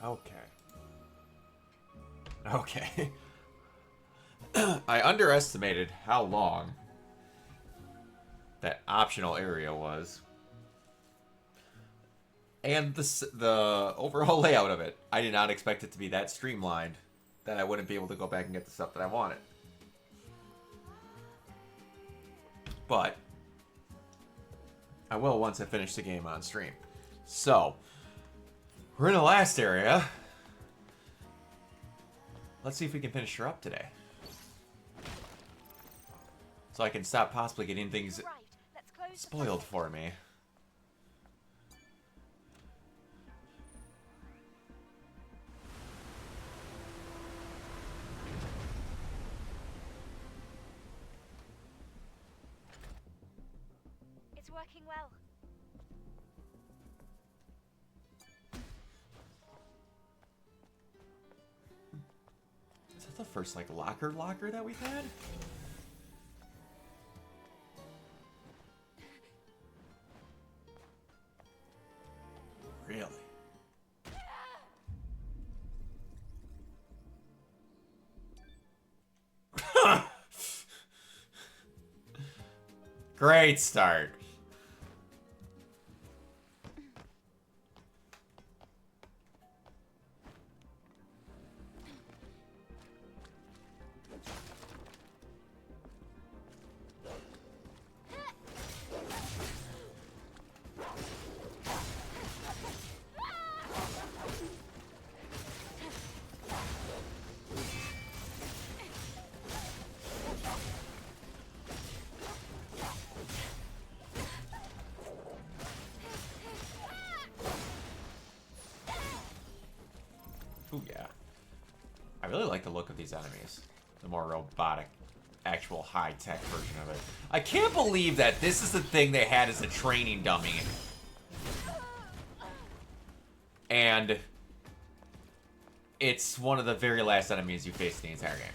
Okay. Okay. I underestimated how long that optional area was. And the overall layout of it. I did not expect it to be that streamlined that I wouldn't be able to go back and get the stuff that I wanted. But I will once I finish the game on stream. So, we're in the last area. Let's see if we can finish her up today. So I can stop possibly getting things spoiled for me. It's working well. Is that the first, like, locker that we've had? Really? Great start. Ooh, yeah. I really like the look of these enemies. The more robotic, actual high-tech version of it. I can't believe that this is the thing they had as a training dummy. And it's one of the very last enemies you face in the entire game.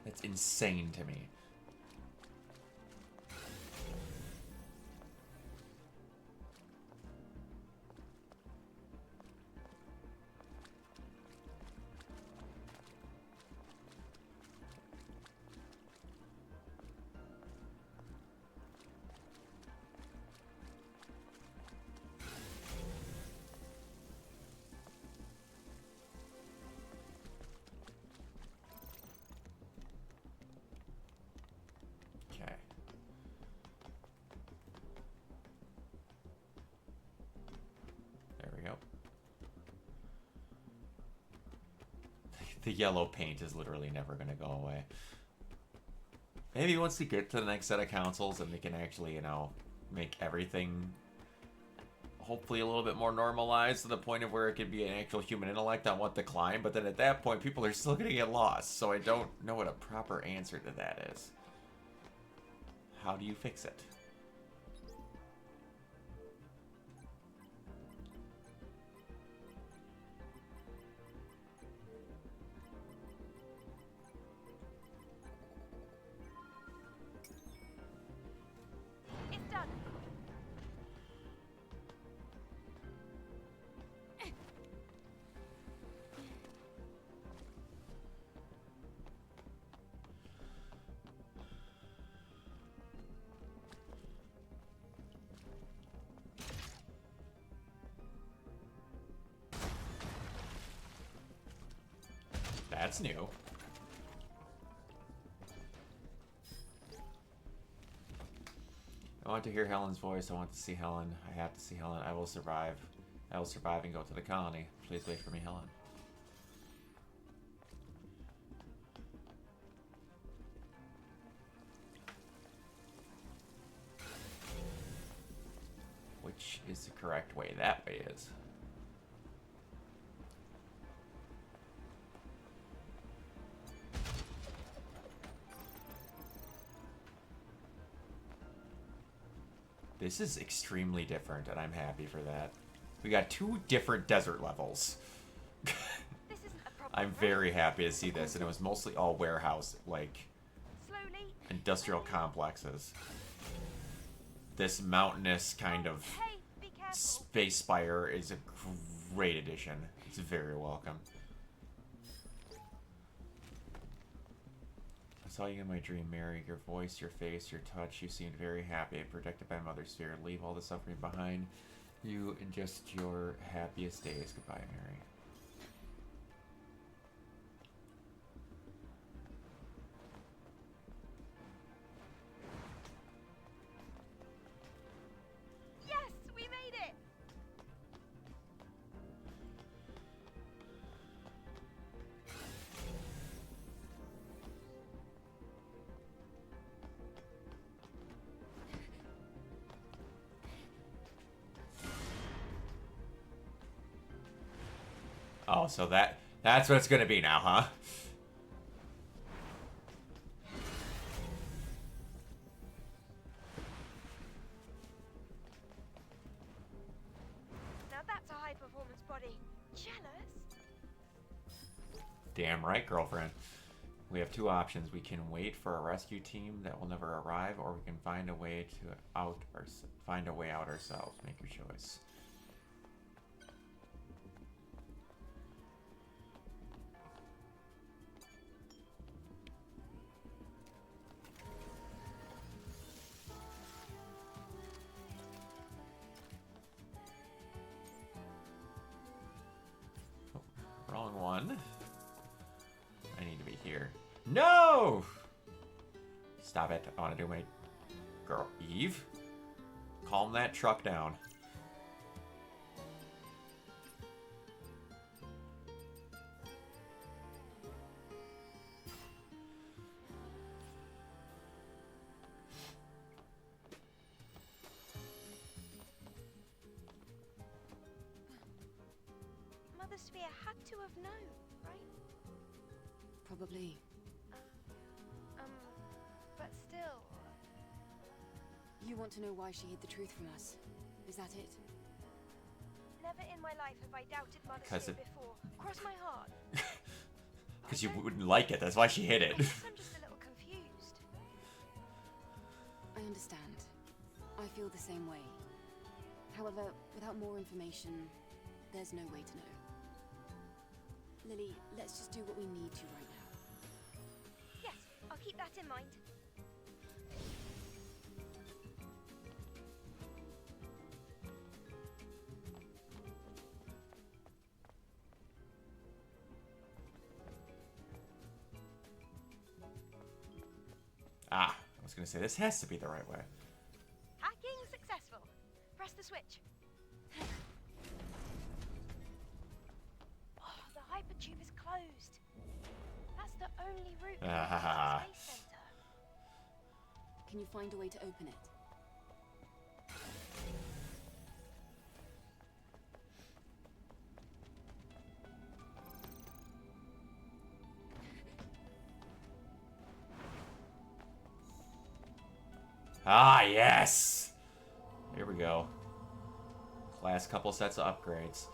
That's insane to me. The yellow paint is literally never going to go away. Maybe once we get to the next set of consoles and they can actually, you know, make everything hopefully a little bit more normalized to the point of where it could be an actual human intellect on what to climb. But then at that point, people are still going to get lost. So I don't know what a proper answer to that is. How do you fix it? That's new. I want to hear Helen's voice. I want to see Helen. I have to see Helen. I will survive. I will survive and go to the colony. Please wait for me, Helen. Which is the correct way? That way is. This is extremely different, and I'm happy for that. We got 2 different desert levels. I'm very happy to see this, and it was mostly all warehouse, like, industrial complexes. this mountainous kind of Hey, be careful. space spire is a great addition. It's very welcome. I saw you in my dream, Mary. Your voice, your face, your touch. You seemed very happy, protected by Mother's Sphere. Leave all the suffering behind you in just your happiest days. Goodbye, Mary. Yes, we made it. Oh, so that's what it's gonna be now, huh? Now that's a high-performance body. Jealous? Damn right, girlfriend. We have two options. We can wait for a rescue team that will never arrive, or we can find a way out ourselves. Make your choice. Oh, wrong one. I need to be here. No! Stop it. I want to do my... Girl, Eve? Calm that truck down. Mother Sphere had to have known, right? Probably. But still. You want to know why she hid the truth from us? Is that it? Never in my life have I doubted Mother 'Cause Sphere it- before. Cross my heart. Because you wouldn't like it. That's why she hid I it. guess I'm just a little confused. I understand. I feel the same way. However, without more information, there's no way to know. Lily, let's just do what we need to right now. Yes, I'll keep that in mind. Ah, I was going to say, this has to be the right way. Hacking successful. Press the switch. Oh, the hypertube is closed. That's the only route to the Space Center. Can you find a way to open it? Ah, yes! Here we go. Last couple sets of upgrades.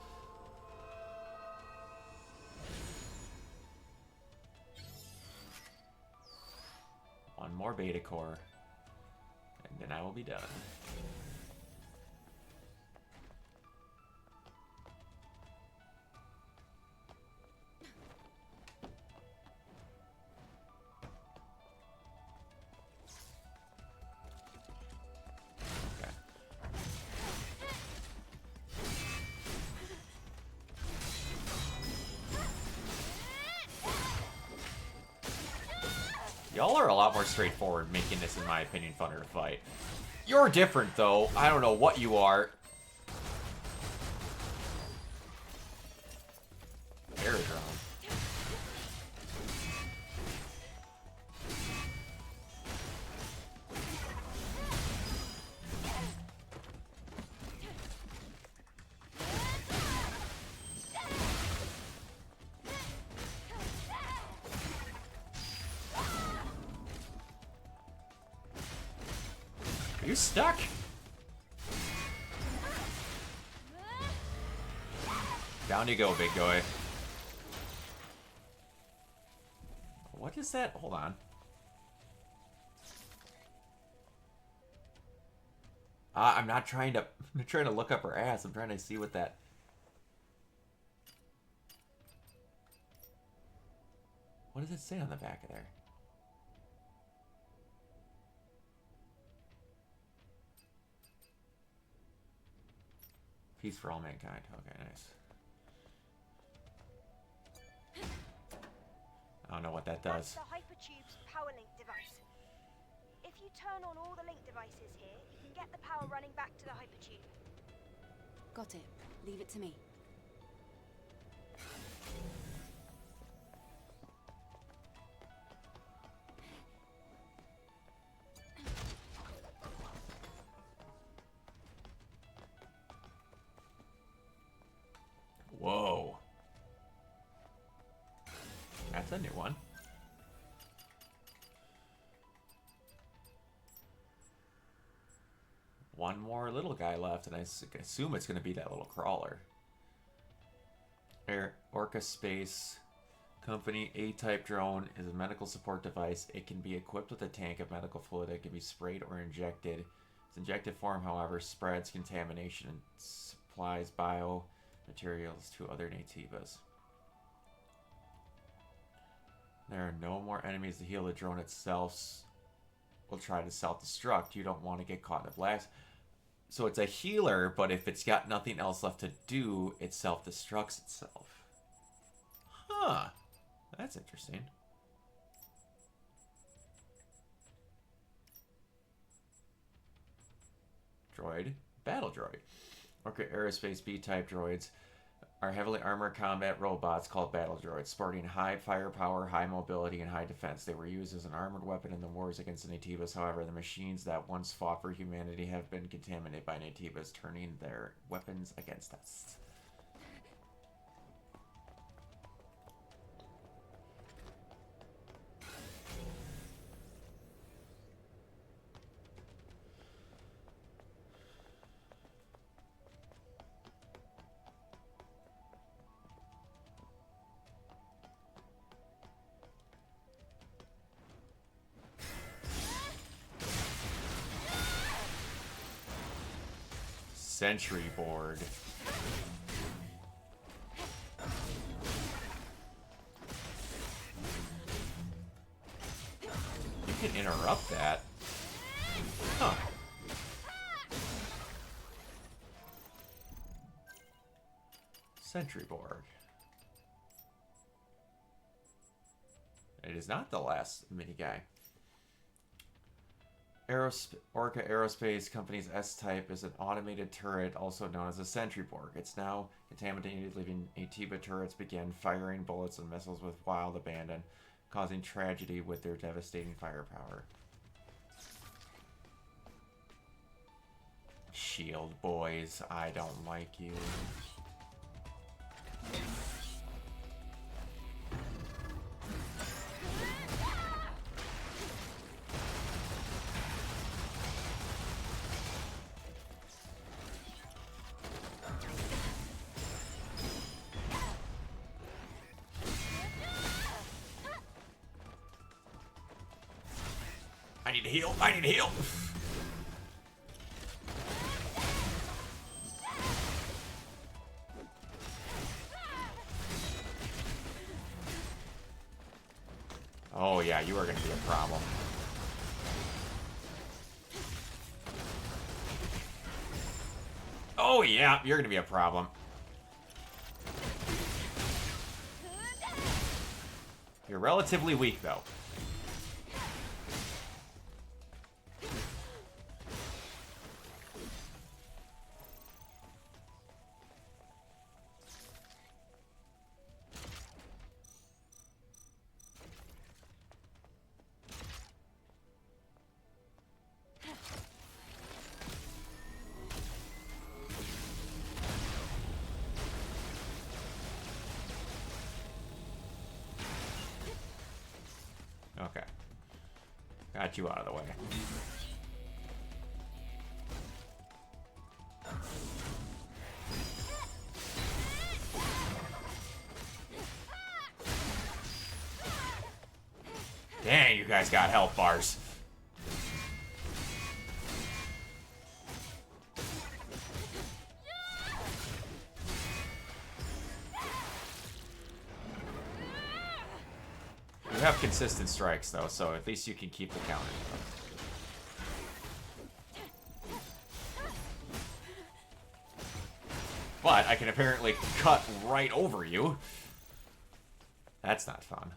One more beta core. And then I will be done. Okay. Y'all are a lot more straightforward, making this, in my opinion, funner to fight. You're different, though. I don't know what you are. Aerodrome. Are you stuck? Down you go, big guy. What is that? Hold on. I'm not trying to. I'm trying to look up her ass. I'm trying to see what that. What does it say on the back of there? Peace for all mankind. Okay, nice. I don't know what that does. That's the hypertube's power link device. If you turn on all the link devices here, you can get the power running back to the hypertube. Got it. Leave it to me. Whoa. That's a new one. One more little guy left, and I assume it's going to be that little crawler. Orca Space Company A-type drone is a medical support device. It can be equipped with a tank of medical fluid that can be sprayed or injected. Its injected form, however, spreads contamination and supplies biomaterials to other nativas. There are no more enemies to heal. The drone itself will try to self-destruct. You don't want to get caught in a blast. So it's a healer, but if it's got nothing else left to do, it self-destructs itself. Huh. That's interesting. Droid. Battle droid. Orca Aerospace B-type droids are heavily armored combat robots called battle droids, sporting high firepower, high mobility, and high defense. They were used as an armored weapon in the wars against the Nativas. However, the machines that once fought for humanity have been contaminated by Nativas, turning their weapons against us. Sentry board. You can interrupt that. Huh. Sentry board. It is not the last mini guy. Orca Aerospace Company's S-Type is an automated turret, also known as a sentry borg. It's now contaminated, leaving Natiba turrets begin firing bullets and missiles with wild abandon, causing tragedy with their devastating firepower. Shield boys, I don't like you. I need to heal. I need to heal. Oh yeah, you are going to be a problem. Oh yeah, you're going to be a problem. You're relatively weak though. Okay. Got you out of the way. Dang, you guys got health bars. You have consistent strikes, though, so at least you can keep the counter. But I can apparently cut right over you. That's not fun.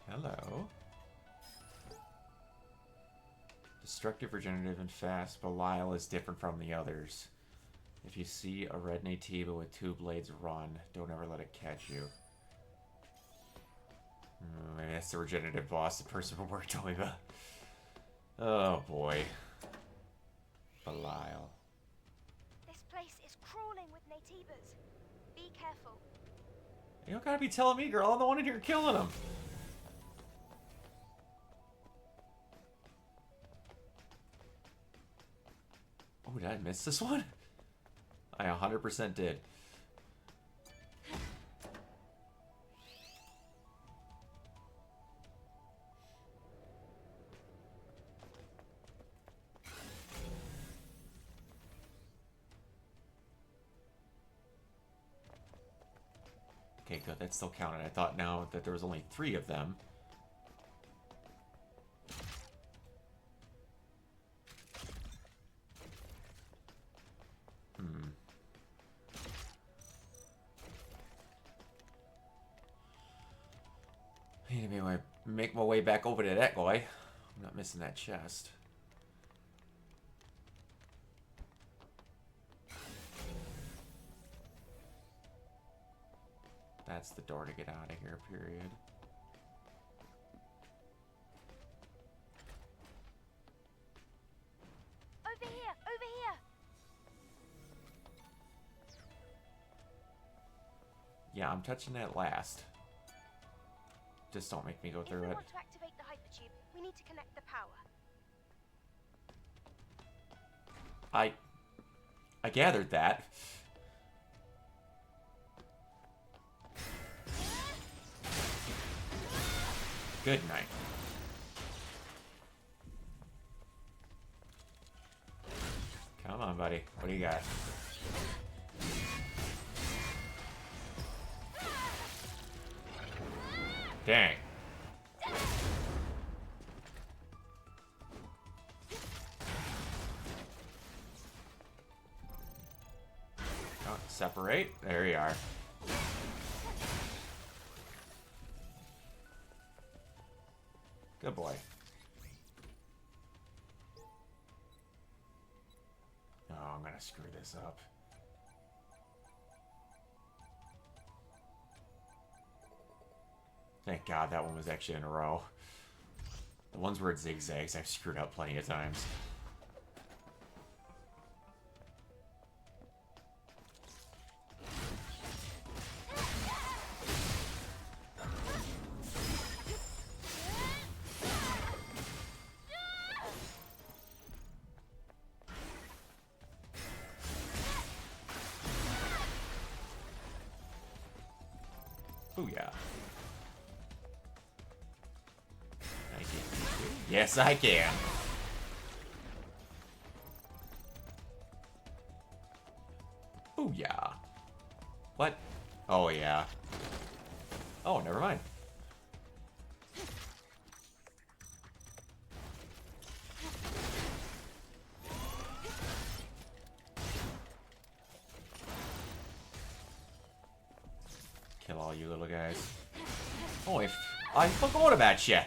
Hello. Destructive, regenerative, and fast. Belial is different from the others. If you see a red Natiba with 2 blades, run. Don't ever let it catch you. Maybe that's the regenerative boss, the person we're working with. Oh boy. Belial. This place is crawling with Natibas. Be careful. You don't gotta be telling me, girl. I'm the one in here killing them. Oh, did I miss this one? I 100% did. Okay, good. That still counted. I thought now that there was only 3 of them. I need to make my way back over to that guy. I'm not missing that chest. That's the door to get out of here, period. Over here! Over here! Yeah, I'm touching that last. Just don't make me go through If we it. want to activate the hypertube, we need to connect the power. I gathered that. Good night. Come on, buddy. What do you got? Dang. Oh, separate. There you are. Good boy. Oh, I'm gonna screw this up. Thank God that one was actually in a row. The ones where it zigzags, I've screwed up plenty of times. Booyah. I can. Yes, I can. Booyah. What? Oh, yeah. Oh, never mind. Kill all you little guys. Oh, I forgot about you.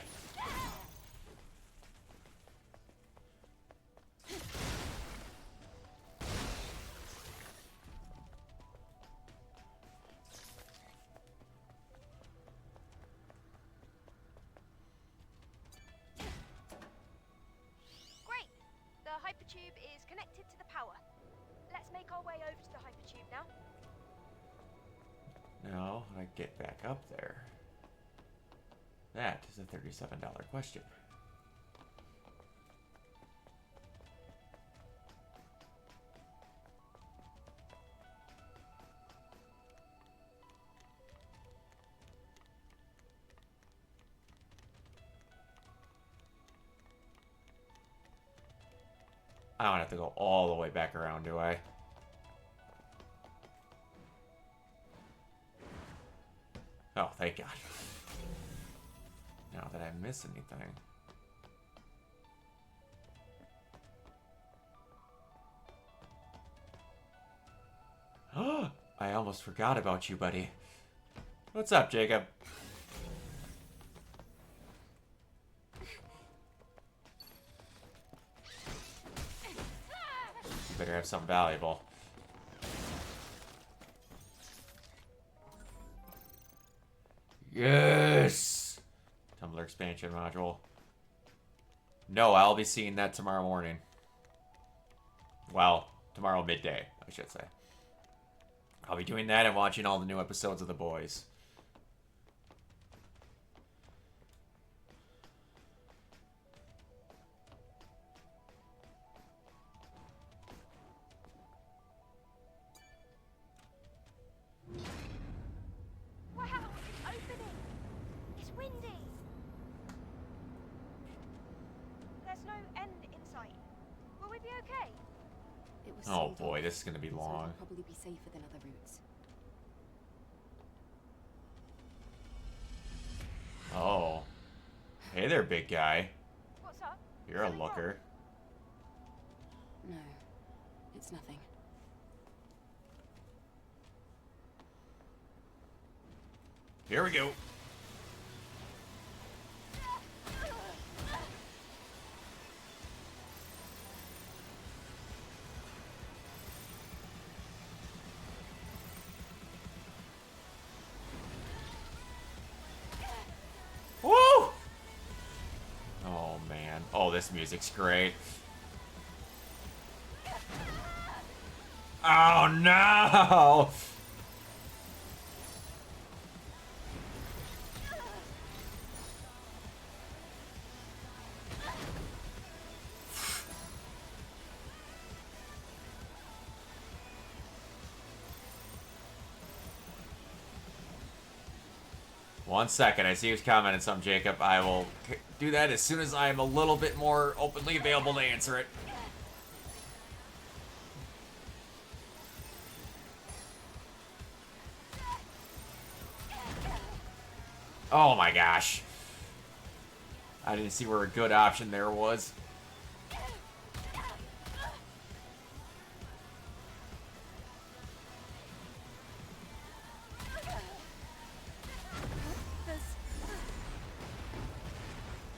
make our way over to the hypertube now. Now, I get back up there. That is a $37 question. I don't have to go all the way back around, do I? Oh, thank God. Now, did I miss anything? I almost forgot about you, buddy. What's up, Jacob? You better have something valuable. Yes! Tumblr expansion module. No, I'll be seeing that tomorrow morning. Well, tomorrow midday, I should say. I'll be doing that and watching all the new episodes of The Boys. Wow, it's opening. It's windy. There's no end in sight. Will we be okay? It was Oh sealed boy, off, this is gonna be so long. it'll probably be safer than other routes. Oh. Hey there, big guy. What's up? You're a Something wrong? looker. No, it's nothing. Here we go. Woo! Oh, man. Oh, this music's great. Oh, no! One second, I see who's commenting some, Jacob. I will do that as soon as I'm a little bit more openly available to answer it. Oh my gosh. I didn't see where a good option there was.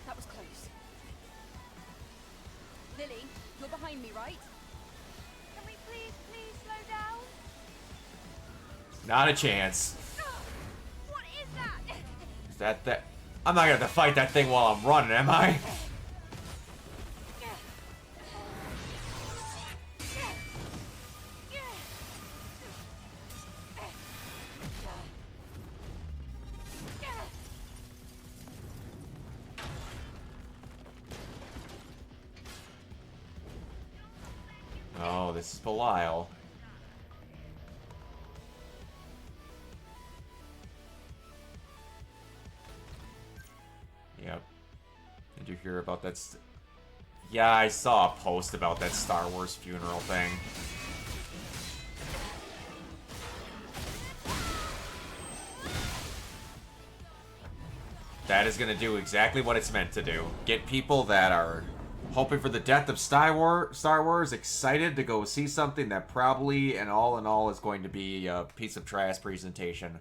That was close. Lily, you're behind me, right? Can we please slow down? Not a chance. What is that? Is that? I'm not gonna have to fight that thing while I'm running, am I? Oh, this is Belial. Yep. Did you hear about that? Yeah, I saw a post about that Star Wars funeral thing. That is going to do exactly what it's meant to do. Get people that are hoping for the death of Star Wars excited to go see something that probably, and all in all, is going to be a piece of trash presentation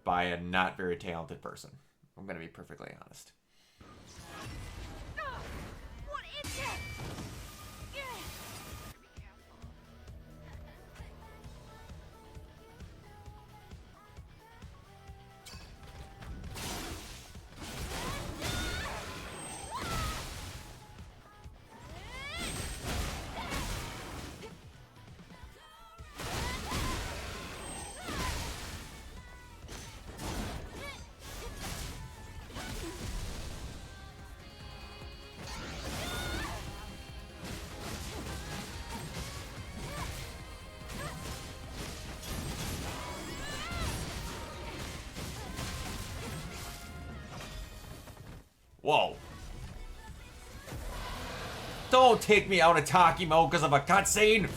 by a not very talented person. I'm going to be perfectly honest. What is it? Whoa. Don't take me out of Taki mode because of a cutscene.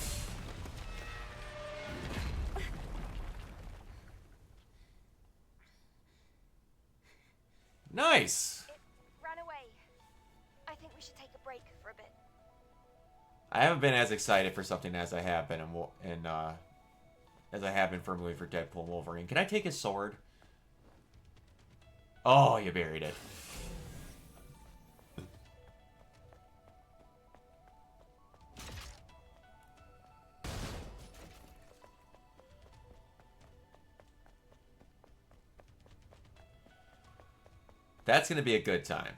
Nice. It ran away. I think we should take a break for a bit. I haven't been as excited for something as I have been as I have been for a movie for Deadpool and Wolverine. Can I take his sword? Oh, you buried it. That's going to be a good time.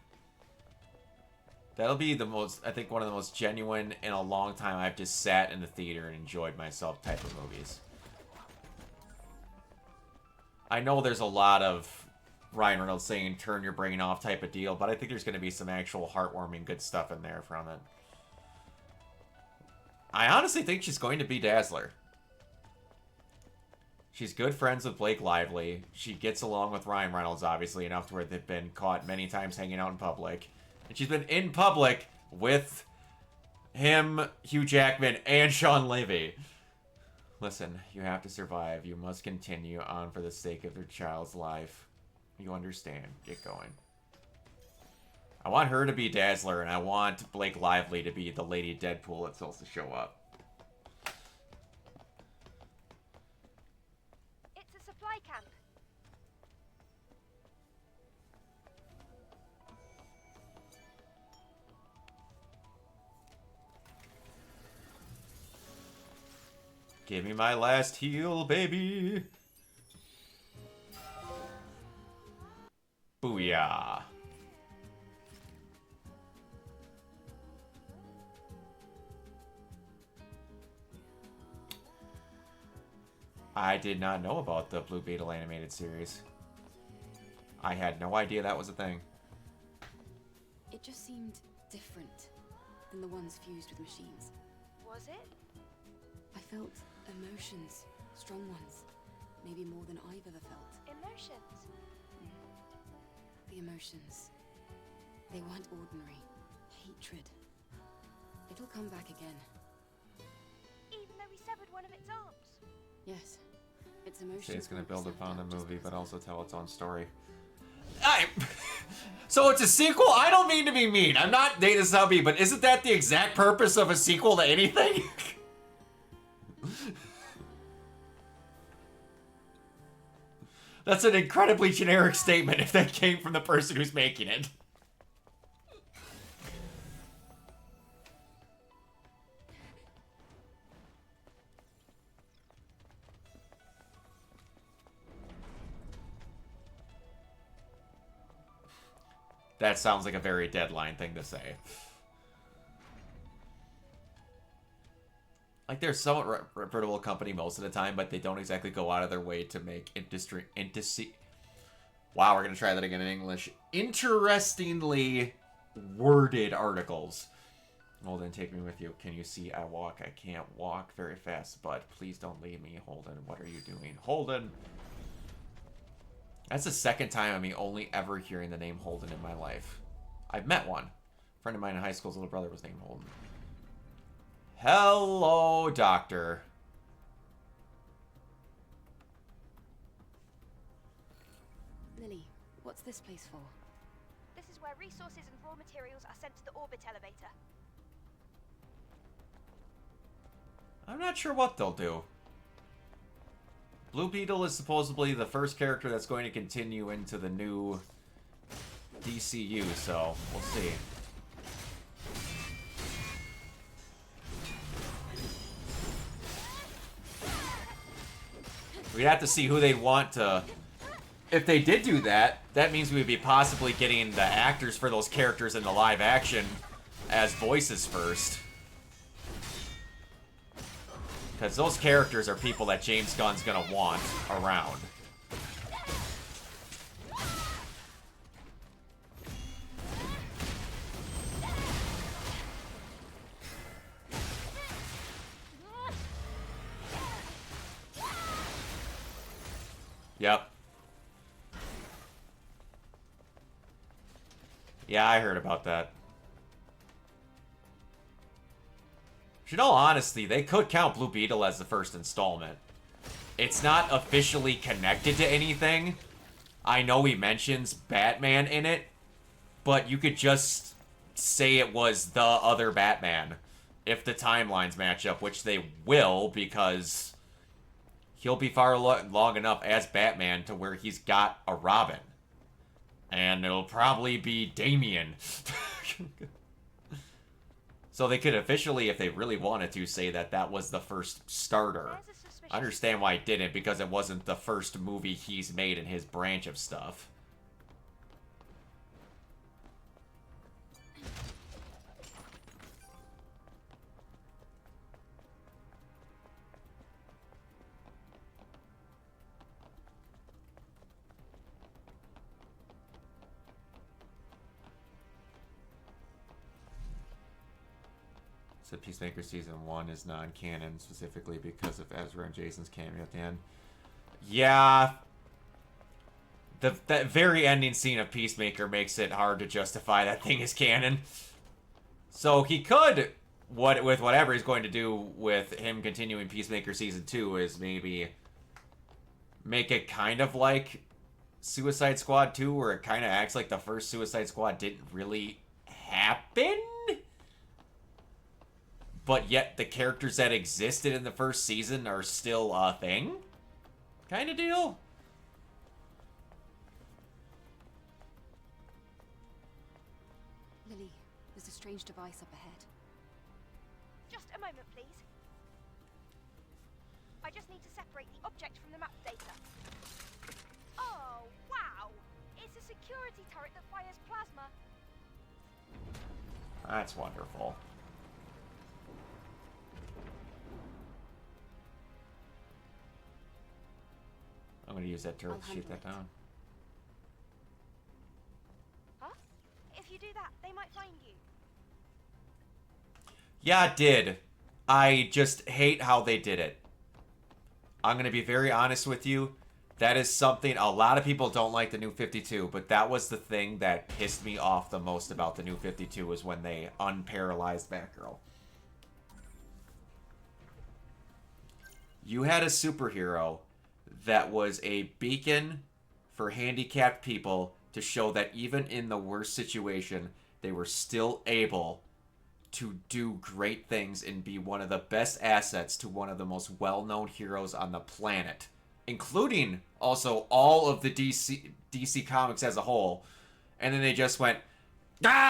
That'll be the most, I think, one of the most genuine in a long time I've just sat in the theater and enjoyed myself type of movies. I know there's a lot of Ryan Reynolds saying turn your brain off type of deal, but I think there's going to be some actual heartwarming good stuff in there from it. I honestly think she's going to be Dazzler. She's good friends with Blake Lively. She gets along with Ryan Reynolds, obviously, enough to where they've been caught many times hanging out in public. And she's been in public with him, Hugh Jackman, and Sean Levy. Listen, you have to survive. You must continue on for the sake of their child's life. You understand. Get going. I want her to be Dazzler, and I want Blake Lively to be the Lady Deadpool that's supposed to show up. Supply camp. Give me my last heal, baby. Booyah. I did not know about the Blue Beetle animated series. I had no idea that was a thing. It just seemed different than the ones fused with machines. Was it? I felt emotions, strong ones, maybe more than I've ever felt. Emotions? The emotions. They weren't ordinary. Hatred. It'll come back again. Even though we severed one of its arms? Yes. Its emotions. See, it's going to won't build be upon the severed out movie, just but because also tell its own story. So it's a sequel? I don't mean to be mean. I'm not Data Subby, but isn't that the exact purpose of a sequel to anything? That's an incredibly generic statement if that came from the person who's making it. That sounds like a very Deadline thing to say. Like, they're a somewhat reputable company most of the time, but they don't exactly go out of their way to make wow, we're going to try that again in English. Interestingly worded articles. Holden, take me with you. Can you see I walk? I can't walk very fast, but please don't leave me. Holden, what are you doing? Holden! That's the second time of me only ever hearing the name Holden in my life. I've met one. A friend of mine in high school's little brother was named Holden. Hello, Doctor. Lily, what's this place for? This is where resources and raw materials are sent to the orbit elevator. I'm not sure what they'll do. Blue Beetle is supposedly the first character that's going to continue into the new DCU, so we'll see. We'd have to see who they'd want to... If they did do that, that means we would be possibly getting the actors for those characters in the live action as voices first. Because those characters are people that James Gunn's gonna want around. Yep. Yeah, I heard about that. In all honesty, they could count Blue Beetle as the first installment. It's not officially connected to anything. I know he mentions Batman in it, but you could just say it was the other Batman if the timelines match up, which they will, because he'll be far long enough as Batman to where he's got a Robin. And it'll probably be Damian. So they could officially, if they really wanted to, say that that was the first starter. I understand why it didn't, because it wasn't the first movie he's made in his branch of stuff. So Peacemaker Season 1 is non-canon, specifically because of Ezra and Jason's cameo at the end. Yeah. That very ending scene of Peacemaker makes it hard to justify that thing as canon. So he could, with whatever he's going to do with him continuing Peacemaker Season 2, is maybe make it kind of like Suicide Squad 2, where it kind of acts like the first Suicide Squad didn't really happen? But yet the characters that existed in the first season are still a thing? Kind of deal? Lily, there's a strange device up ahead. Just a moment, please. I just need to separate the object from the map data. Oh, wow! It's a security turret that fires plasma. That's wonderful. I'm gonna use that turret to shoot that down. Huh? If you do that, they might find you. Yeah, it did. I just hate how they did it. I'm gonna be very honest with you. That is something, a lot of people don't like the New 52, but that was the thing that pissed me off the most about the New 52, was when they unparalyzed Batgirl. You had a superhero that was a beacon for handicapped people to show that even in the worst situation, they were still able to do great things and be one of the best assets to one of the most well-known heroes on the planet, including also all of the DC Comics as a whole. And then they just went,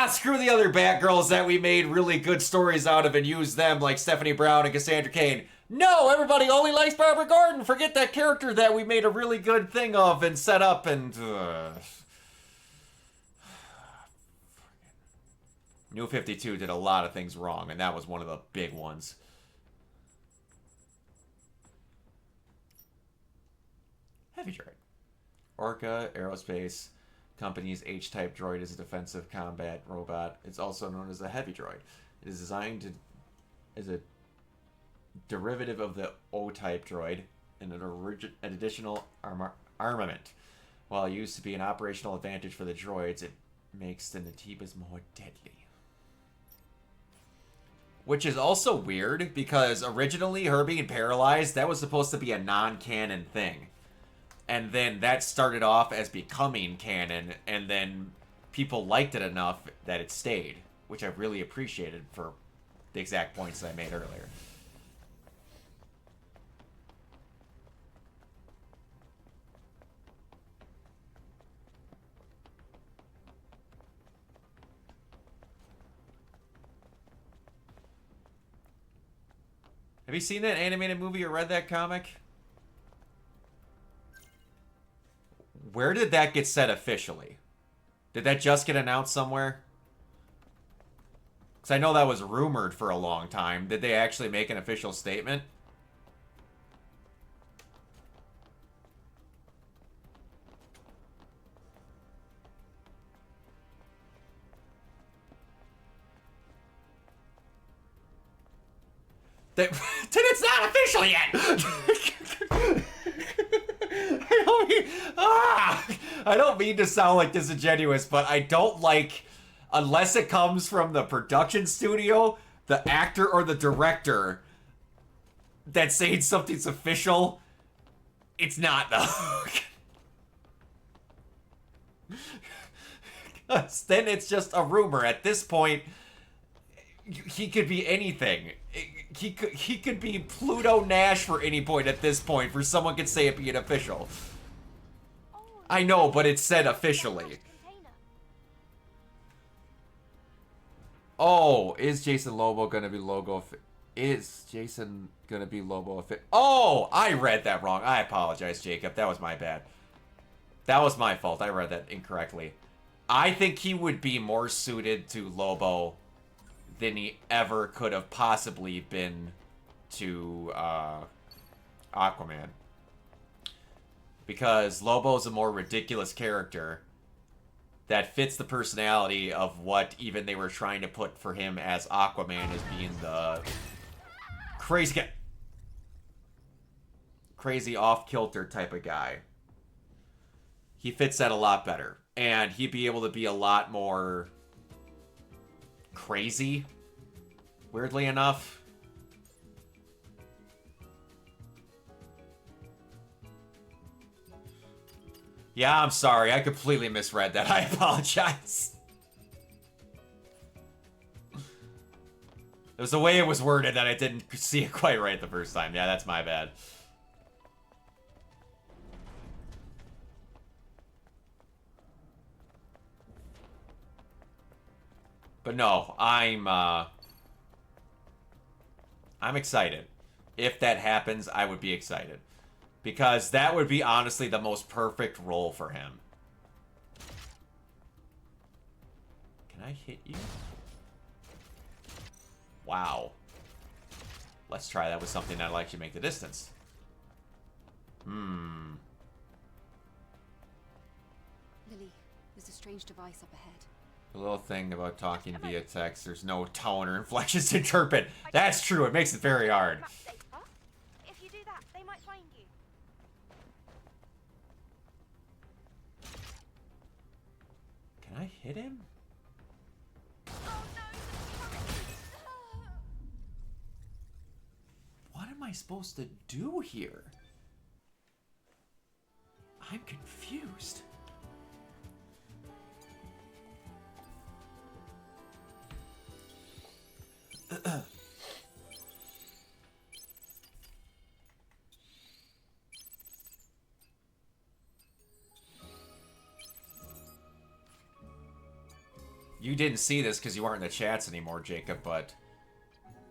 screw the other Batgirls that we made really good stories out of and used them, like Stephanie Brown and Cassandra Cain. No, everybody only likes Barbara Gordon. Forget that character that we made a really good thing of and set up and... New 52 did a lot of things wrong, and that was one of the big ones. Heavy droid. Orca Aerospace Company's H-type droid is a defensive combat robot. It's also known as a heavy droid. It is designed as a derivative of the O-type droid and an additional armament. While used to be an operational advantage for the droids, it makes the Natibas more deadly. Which is also weird, because originally her being paralyzed, that was supposed to be a non-canon thing. And then that started off as becoming canon, and then people liked it enough that it stayed, which I really appreciated for the exact points that I made earlier. Have you seen that animated movie or read that comic? Where did that get set officially? Did that just get announced somewhere? Because I know that was rumored for a long time. Did they actually make an official statement? Then it's not official yet! I don't mean to sound like disingenuous, but I don't like unless it comes from the production studio, the actor, or the director that's saying something's official, it's not though. 'Cause then it's just a rumor. At this point, he could be anything. He could be Pluto Nash for any point at this point, for someone could say it being official. I know, but it's said officially. Oh, is Jason Lobo gonna be Logo? Is Jason gonna be Lobo? Oh, I read that wrong. I apologize, Jacob. That was my bad. That was my fault. I read that incorrectly. I think he would be more suited to Lobo than he ever could have possibly been to Aquaman. Because Lobo's a more ridiculous character that fits the personality of what even they were trying to put for him as Aquaman, as being the crazy off-kilter type of guy. He fits that a lot better. And he'd be able to be a lot more crazy, weirdly enough. Yeah, I'm sorry. I completely misread that. I apologize. It was the way it was worded that I didn't see it quite right the first time. Yeah, that's my bad. But no, I'm excited. If that happens, I would be excited. Because that would be honestly the most perfect role for him. Can I hit you? Wow. Let's try that with something that'll actually make the distance. Lily, there's a strange device up ahead. The little thing about talking via text, there's no tone or inflections to interpret. That's true, it makes it very hard. If you do that, they might find you. Can I hit him? Oh no! What am I supposed to do here? I'm confused. You didn't see this because you weren't in the chats anymore, Jacob, but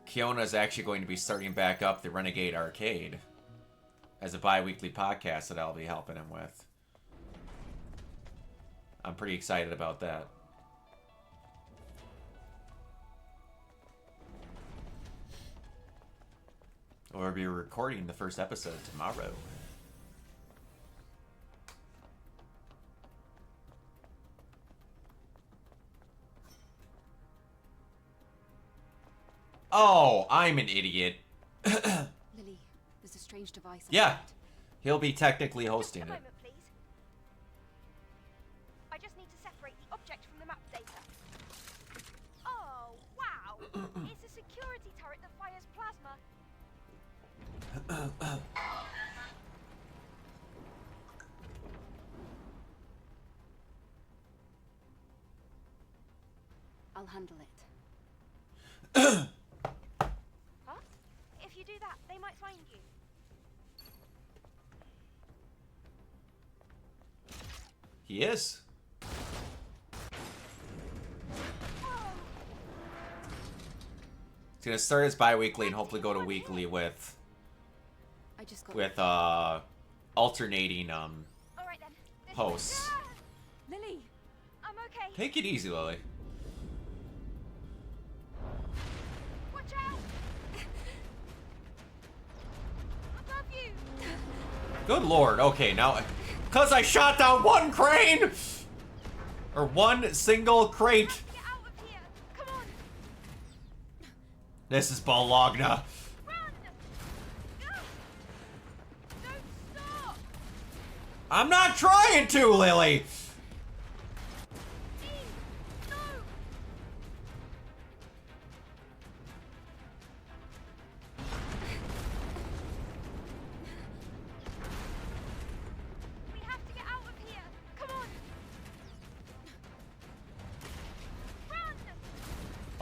Kiona is actually going to be starting back up the Renegade Arcade as a bi-weekly podcast that I'll be helping him with. I'm pretty excited about that. We'll be recording the first episode tomorrow. Oh, I'm an idiot. Lily, there's a strange device up Yeah, ahead. he'll be technically hosting A it. moment, please. I just need to separate the object from the map data. Oh, wow! It's a security turret that fires plasma. I'll handle it. Huh? If you do that, they might find you. He is. It's gonna start as bi-weekly and hopefully go to weekly with I just got alternating All right then. This hosts. Lily! I'm okay. Take it easy, Lily. Watch out! Above you! Good lord. Okay, now, cause I shot down one crane or one single crate. Get out of here! Come on! This is Bologna. Run! Don't stop! I'm not trying to, Lily. No!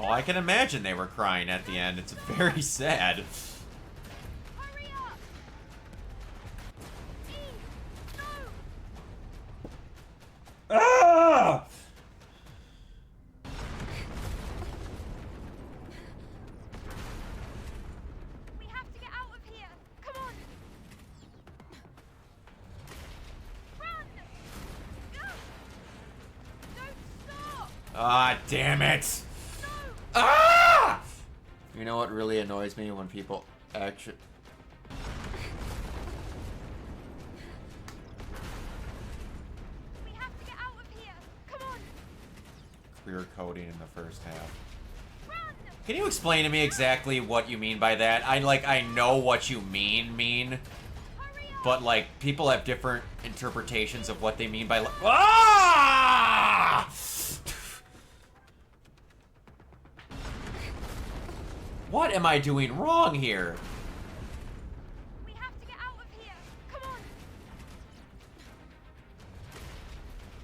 Oh, I can imagine they were crying at the end. It's very sad. Hurry up! Eve, no! Ah! We have to get out of here. Come on. Run! Ugh. Don't stop! Ah, damn it! No! Ah! You know what really annoys me when people actually... We have to get out of here. Come on. Clear coding in the first half. Run! Can you explain to me exactly what you mean by that? I know what you mean, Hurry up! but like people have different interpretations of what they mean by ah! What am I doing wrong here? We have to get out of here. Come on.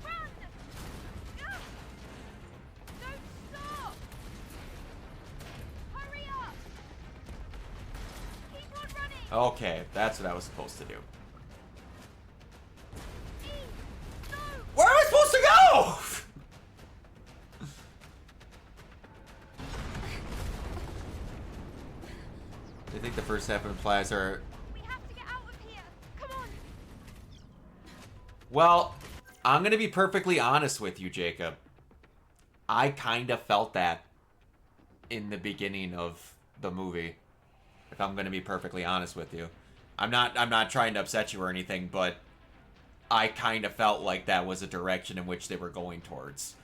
Run! Ugh. Don't stop! Hurry up! Keep on running! Okay, that's what I was supposed to do. Eve, no! Where am I supposed to go? I think the first half implies our... We have to get out of here. Come on. Well, I'm going to be perfectly honest with you, Jacob. I kind of felt that in the beginning of the movie. If I'm going to be perfectly honest with you. I'm not trying to upset you or anything, but I kind of felt like that was a direction in which they were going towards.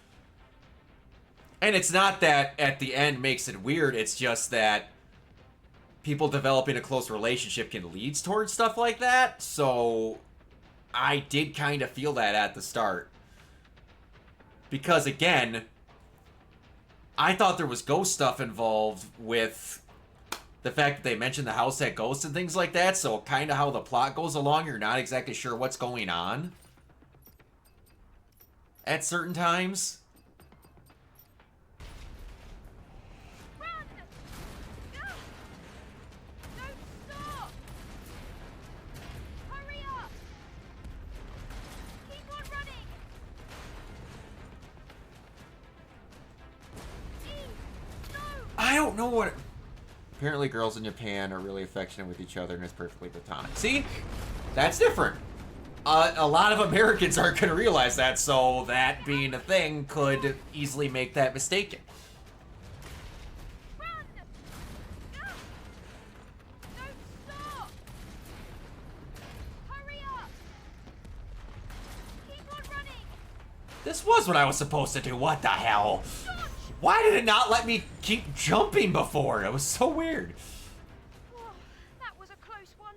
And it's not that at the end makes it weird, it's just that people developing a close relationship can lead towards stuff like that, so I did kind of feel that at the start. Because, again, I thought there was ghost stuff involved with the fact that they mentioned the house had ghosts and things like that, so kind of how the plot goes along, you're not exactly sure what's going on at certain times. Run! Ugh. Don't stop! Hurry up! Keep on running! Eve, no! I don't know what... Apparently girls in Japan are really affectionate with each other and it's perfectly platonic. See? That's different. A lot of Americans aren't going to realize that, so that being a thing could easily make that mistaken. Run! Ugh. Don't stop! Hurry up! Keep on running! This was what I was supposed to do. What the hell? Dodge! Why did it not let me keep jumping before? It was so weird. Whoa, that was a close one.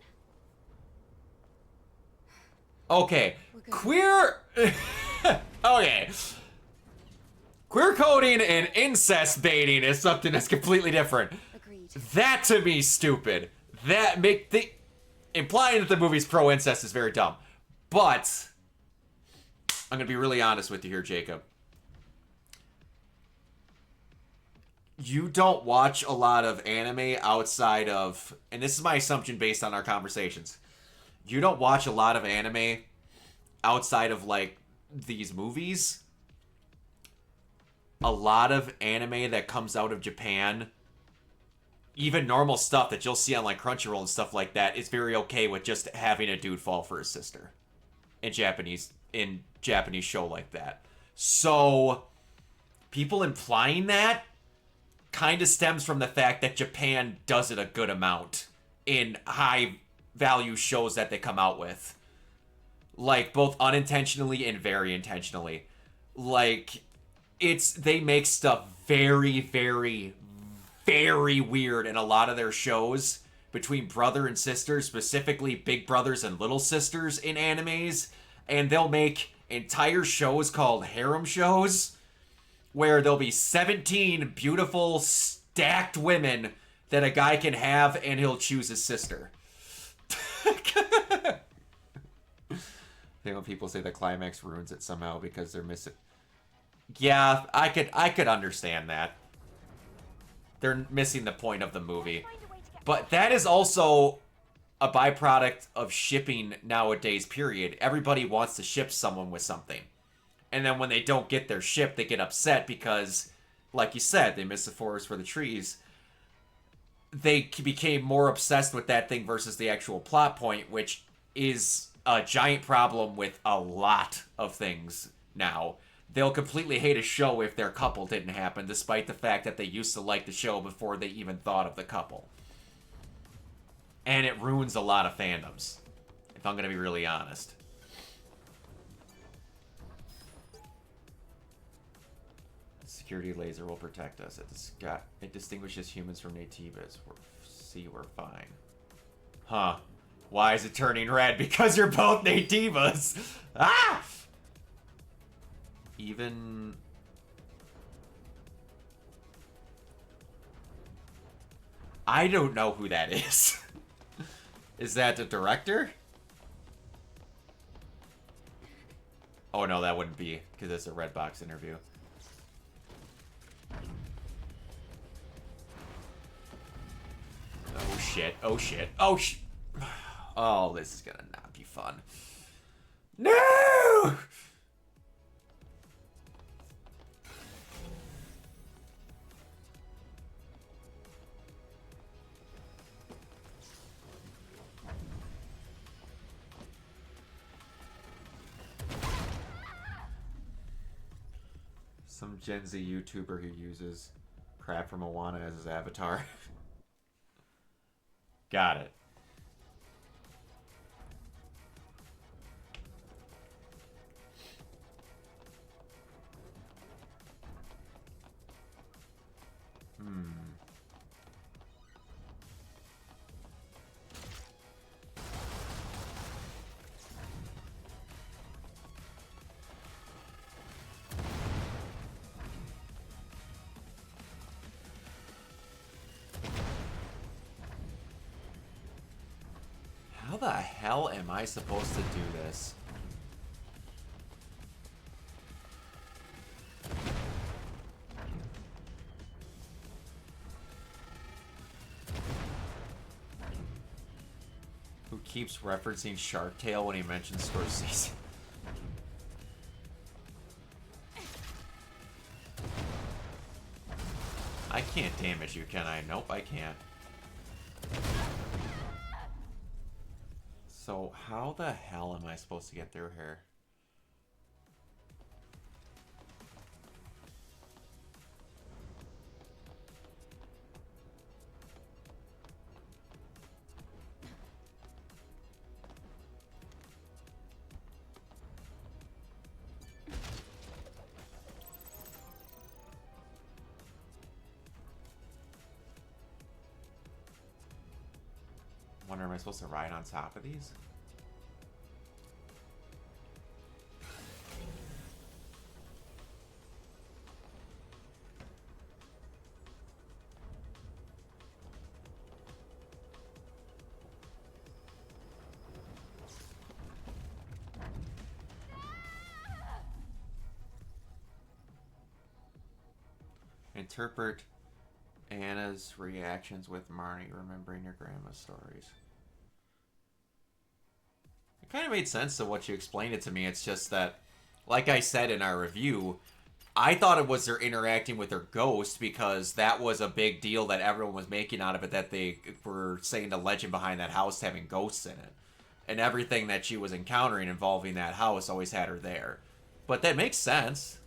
Okay. Queer... okay. Queer coding and incest baiting is something that's completely different. Agreed. That to me stupid. That make the... Implying that the movie's pro-incest is very dumb. But... I'm gonna be really honest with you here, Jacob. You don't watch a lot of anime outside of... And this is my assumption based on our conversations. You don't watch a lot of anime outside of, like, these movies. A lot of anime that comes out of Japan, even normal stuff that you'll see on, like, Crunchyroll and stuff like that, is very okay with just having a dude fall for his sister. In Japanese show like that. So, people implying that kind of stems from the fact that Japan does it a good amount in high value shows that they come out with. Like, both unintentionally and very intentionally. Like, they make stuff very, very, very weird in a lot of their shows between brother and sister, specifically big brothers and little sisters in animes. And they'll make entire shows called harem shows where there'll be 17 beautiful, stacked women that a guy can have, and he'll choose his sister. I think when people say the climax ruins it somehow because they're missing... Yeah, I could understand that. They're missing the point of the movie. Find a way to get But that is also a byproduct of shipping nowadays, period. Everybody wants to ship someone with something. And then when they don't get their ship, they get upset because, like you said, they miss the forest for the trees. They became more obsessed with that thing versus the actual plot point, which is a giant problem with a lot of things now. They'll completely hate a show if their couple didn't happen, despite the fact that they used to like the show before they even thought of the couple. And it ruins a lot of fandoms, if I'm going to be really honest. Security laser will protect us. It distinguishes humans from nativas. We're fine. Huh. Why is it turning red? Because you're both nativas! Ah! Even... I don't know who that is. Is that the director? Oh no, that wouldn't be, because it's a Redbox interview. Oh shit, oh shit, oh sh... Oh, this is gonna not be fun. No! Some Gen Z YouTuber who uses crap from Moana as his avatar. Got it. How the hell am I supposed to do this? Who keeps referencing Shark Tale when he mentions Scorsese? I can't damage you, can I? Nope, I can't. So, how the hell am I supposed to get through here? Wonder, am I supposed to ride on top of these? Interpret Anna's reactions with Marnie, remembering your grandma's stories. It kind of made sense to what you explained it to me. It's just that, like I said in our review, I thought it was her interacting with her ghost because that was a big deal that everyone was making out of it, that they were saying the legend behind that house having ghosts in it. And everything that she was encountering involving that house always had her there. But that makes sense.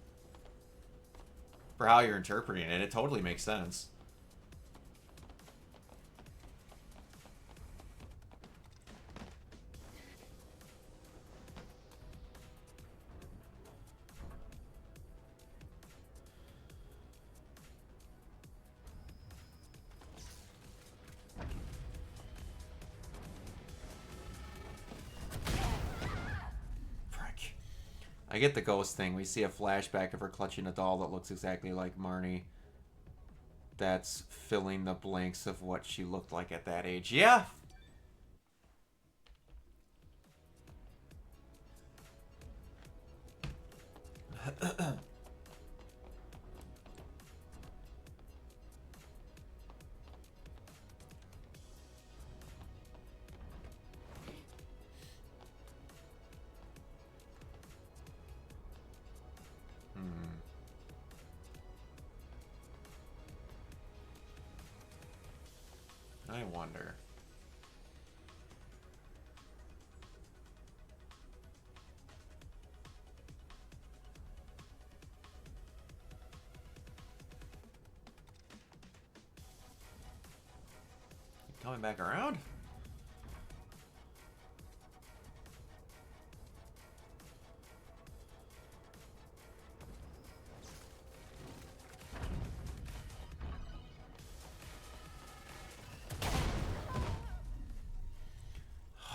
For how you're interpreting it, it totally makes sense. I get the ghost thing. We see a flashback of her clutching a doll that looks exactly like Marnie. That's filling the blanks of what she looked like at that age. Yeah! I wonder. Coming back around?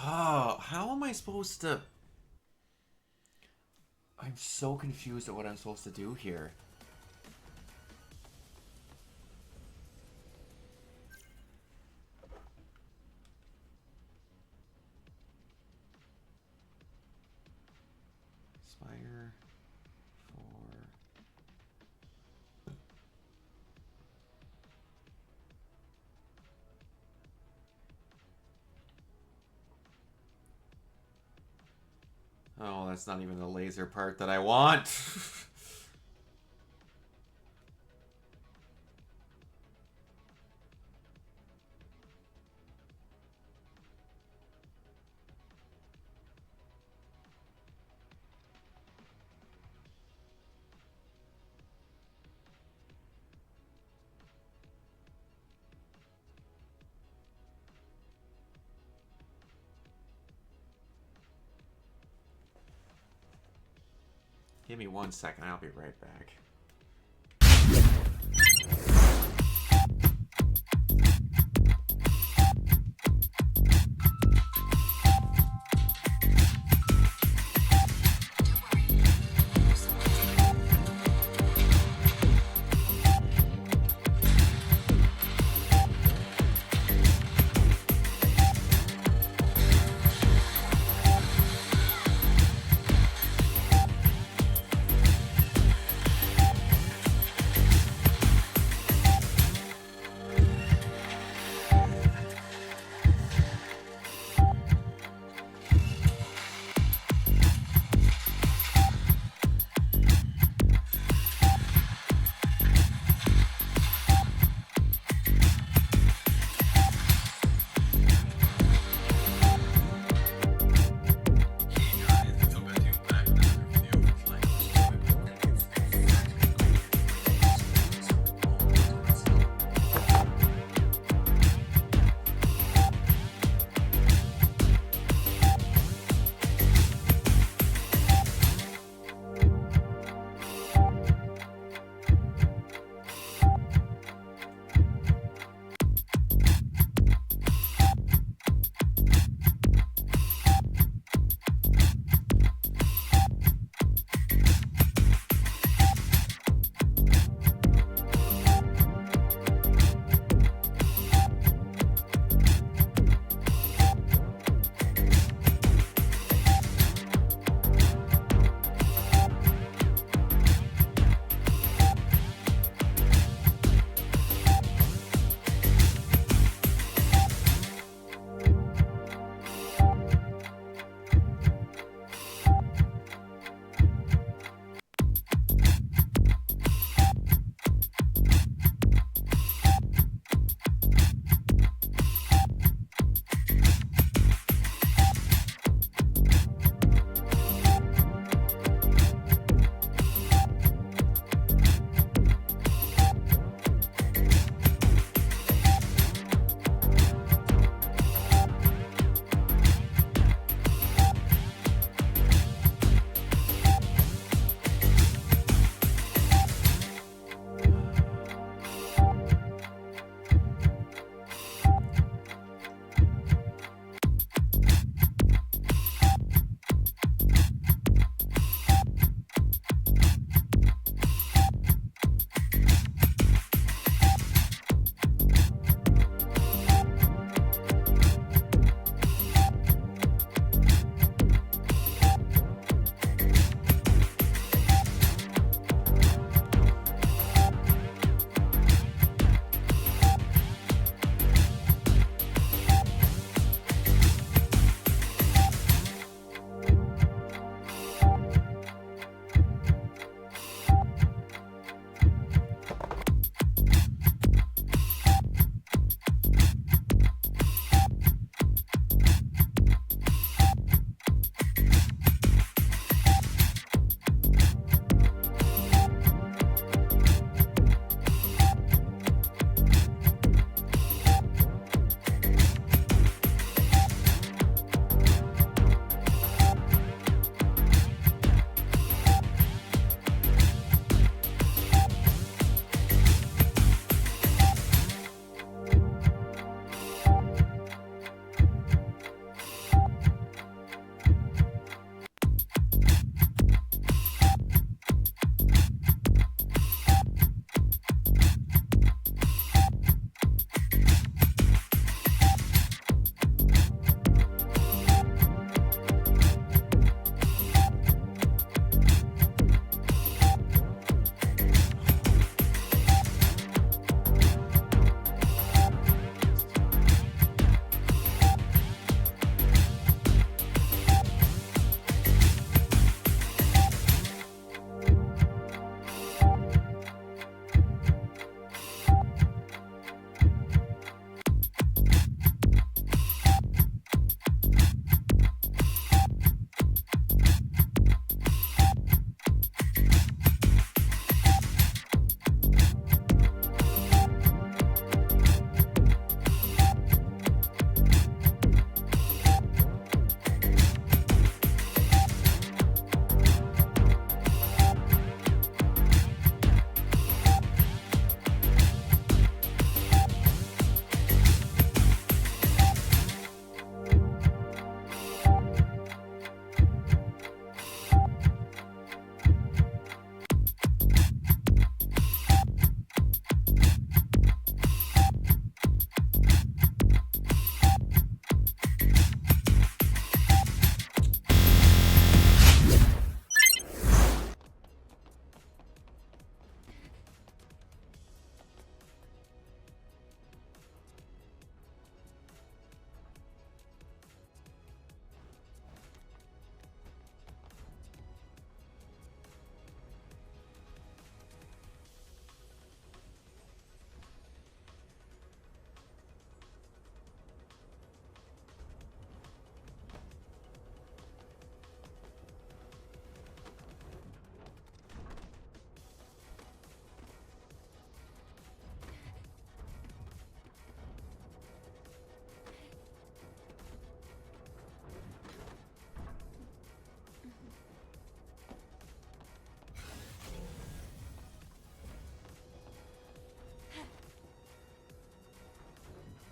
Oh, how am I supposed to... I'm so confused at what I'm supposed to do here. Spire 4. Oh, that's not even the laser part that I want. Give me 1 second, I'll be right back.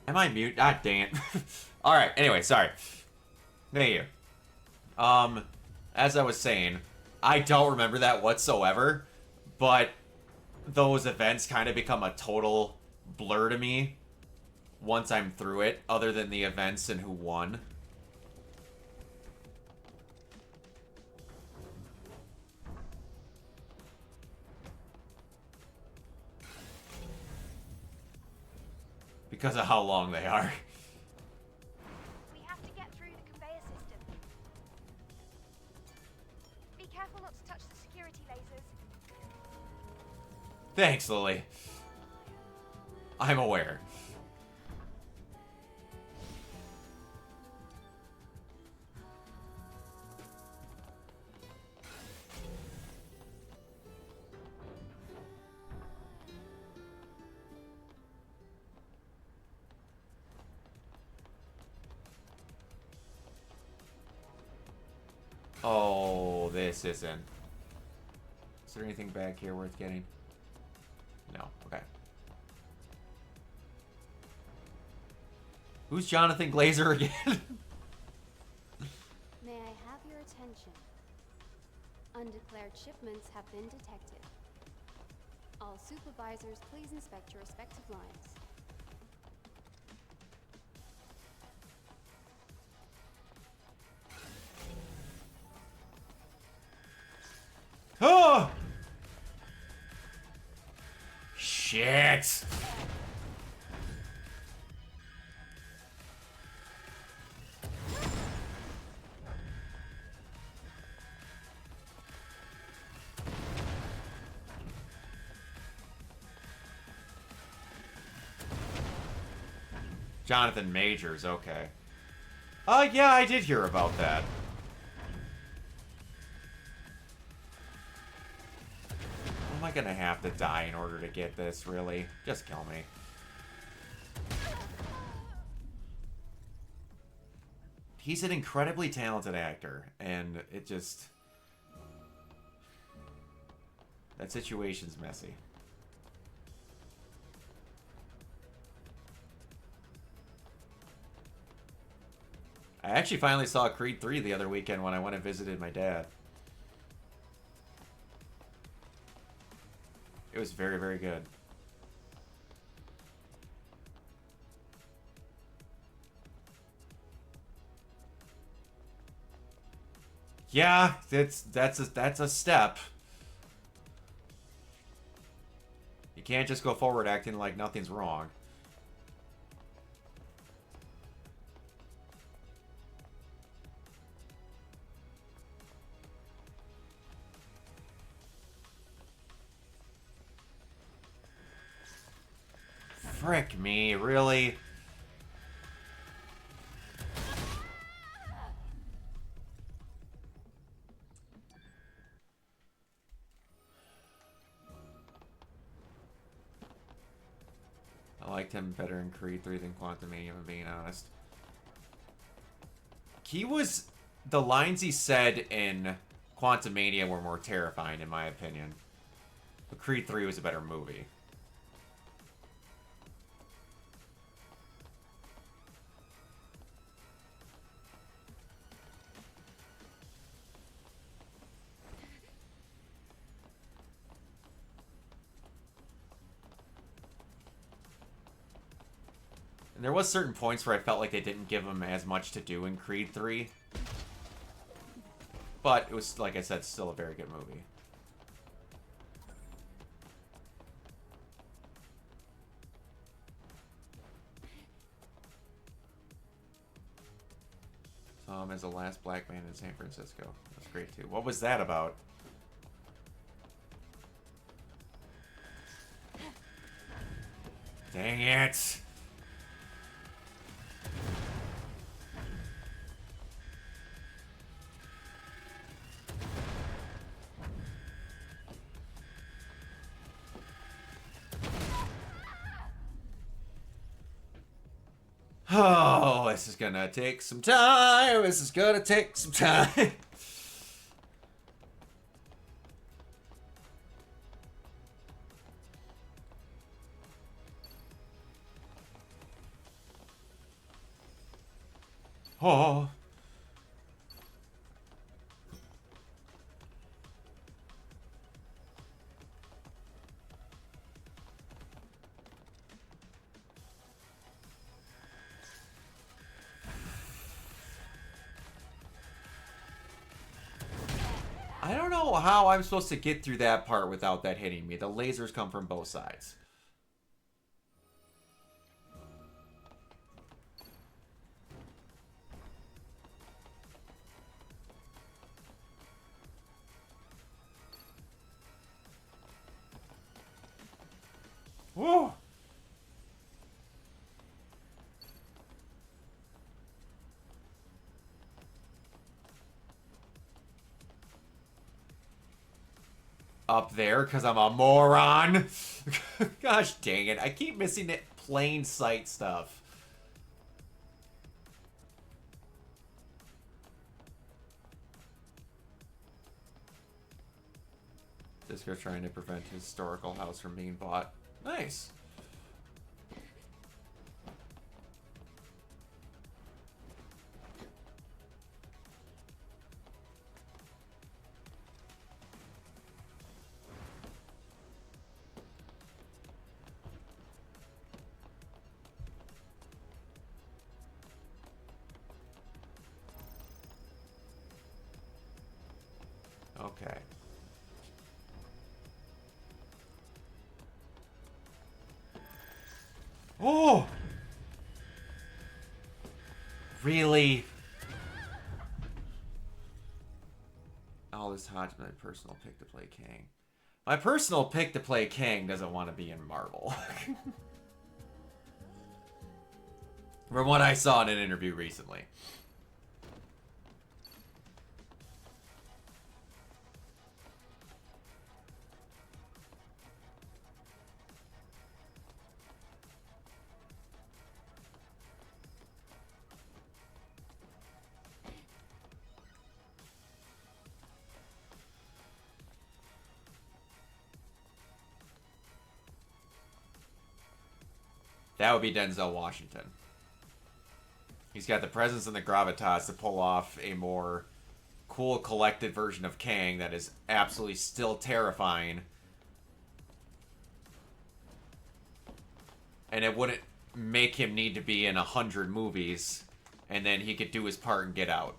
Am I mute? Ah, dang it. Alright, anyway, sorry. Thank you. As I was saying, I don't remember that whatsoever, but those events kind of become a total blur to me once I'm through it, other than the events and who won. Because of how long they are. We have to get through the conveyor system. Be careful not to touch the security lasers. Thanks, Lily. I'm aware. Oh, this isn't. Is there anything back here worth getting? No. Okay. Who's Jonathan Glazer again? May I have your attention? Undeclared shipments have been detected. All supervisors, please inspect your respective lines. Oh! Shit! Jonathan Majors, okay. Yeah, I did hear about that. Am I gonna have to die in order to get this, really? Just kill me. He's an incredibly talented actor, and it just... That situation's messy. I actually finally saw Creed 3 the other weekend when I went and visited my dad. It was very, very good. Yeah, that's a step. You can't just go forward acting like nothing's wrong. Frick me, really? I liked him better in Creed 3 than Quantumania, if I'm being honest. The lines he said in Quantumania were more terrifying, in my opinion. But Creed 3 was a better movie. And there was certain points where I felt like they didn't give him as much to do in Creed 3. But it was, like I said, still a very good movie. Saw him as the last black man in San Francisco. That's great too. What was that about? Dang it! Oh, this is gonna take some time. This is gonna take some time. Oh. I don't know how I'm supposed to get through that part without that hitting me. The lasers come from both sides. Whoa! Up there, because I'm a moron. Gosh dang it. I keep missing it plain sight stuff. This guy's trying to prevent his historical house from being bought. Nice. Okay. Oh! Really? All this Hodge, my personal pick to play Kang. My personal pick to play Kang doesn't want to be in Marvel. From what I saw in an interview recently. That would be Denzel Washington. He's got the presence and the gravitas to pull off a more cool, collected version of Kang that is absolutely still terrifying. And it wouldn't make him need to be in 100 movies, and then he could do his part and get out.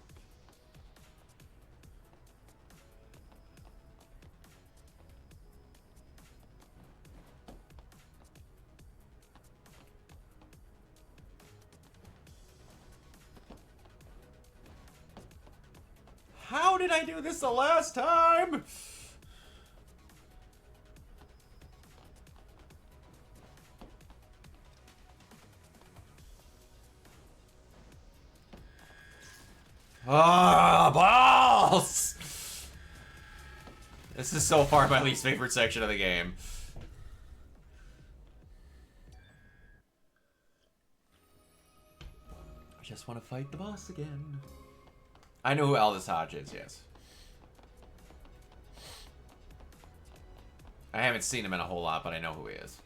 How did I do this the last time? Ah, balls! This is so far my least favorite section of the game. I just want to fight the boss again. I know who Aldous Hodge is, yes. I haven't seen him in a whole lot, but I know who he is.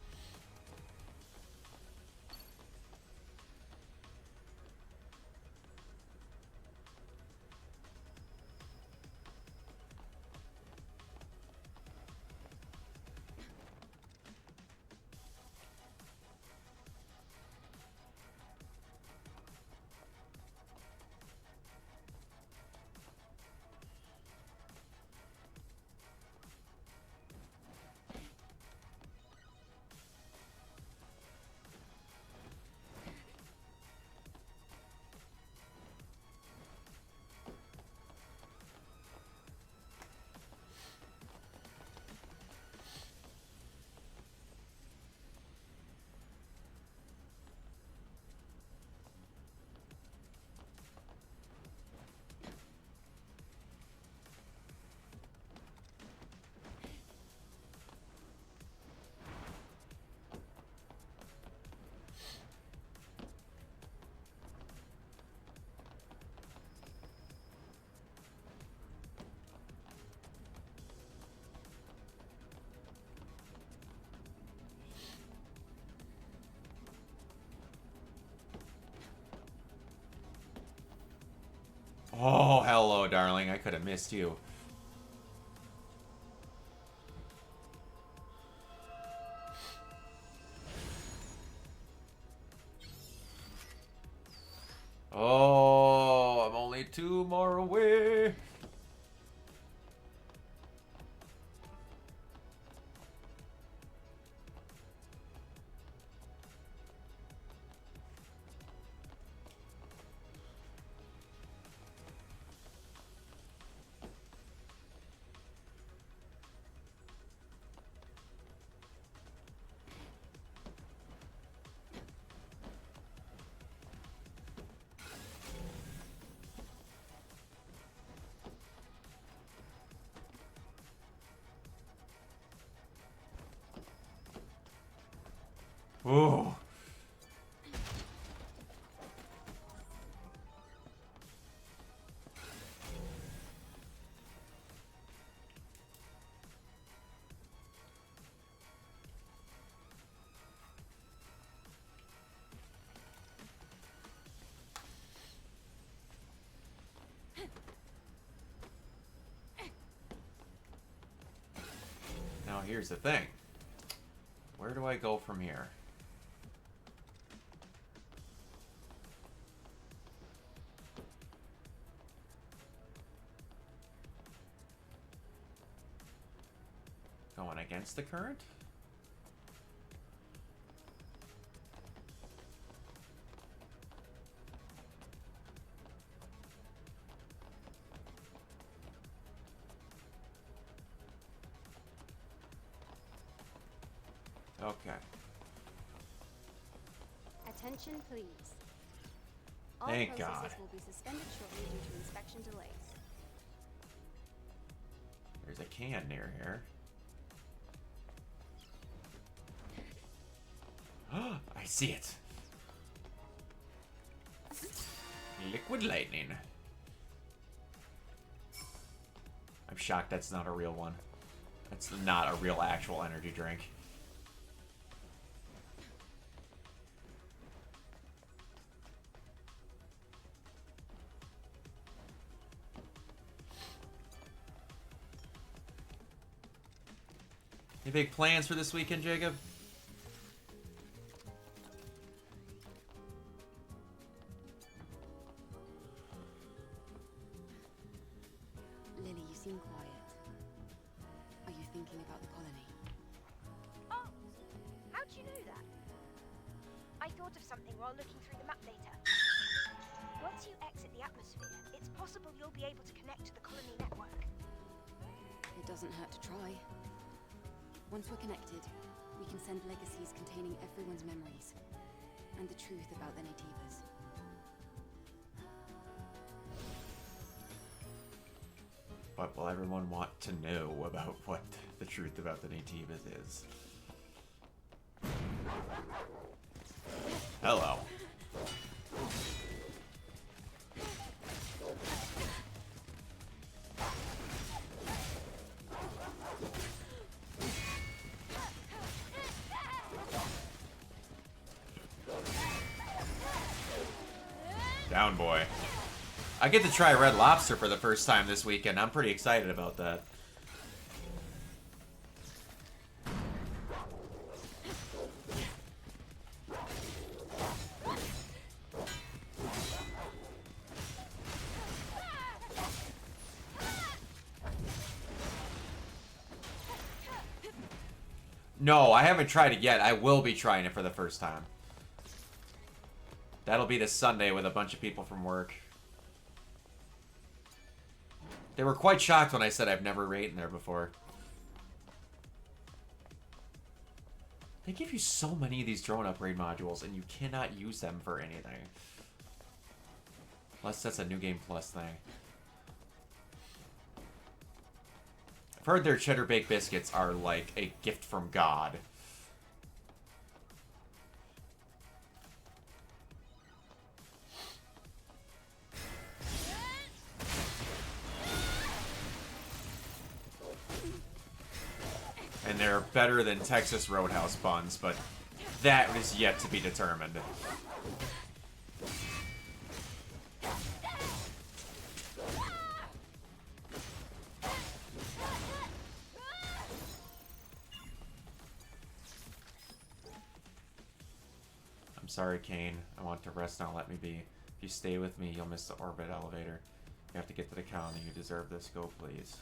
Oh, hello, darling. I could have missed you. Oh, I'm only 2 more away. Ooh. Now here's the thing. Where do I go from here? Going against the current? Okay. Attention, please. All Thank processes God. will be suspended shortly due to inspection delays. There's a can near here. I see it. Liquid lightning. I'm shocked that's not a real one. That's not a real actual energy drink. Any big plans for this weekend, Jacob? Lily, you seem quiet. Are you thinking about the colony? Oh, how'd you know that? I thought of something while looking through the map data. Once you exit the atmosphere, it's possible you'll be able to connect to the colony network. It doesn't hurt to try. Once we're connected, we can send legacies containing everyone's memories and the truth about the Nativas. But will everyone want to know about what the truth about the Nativas is? Hello. Down, boy. I get to try Red Lobster for the first time this weekend. I'm pretty excited about that. No, I haven't tried it yet. I will be trying it for the first time. That'll be this Sunday with a bunch of people from work. They were quite shocked when I said I've never eaten there before. They give you so many of these drone upgrade modules, and you cannot use them for anything. Unless that's a New Game Plus thing. I've heard their cheddar baked biscuits are like a gift from God. And they're better than Texas Roadhouse buns, but that is yet to be determined. sorry, Kane. I want to rest now. Let me be. If you stay with me, you'll miss the orbit elevator. You have to get to the colony. You deserve this. Go, please.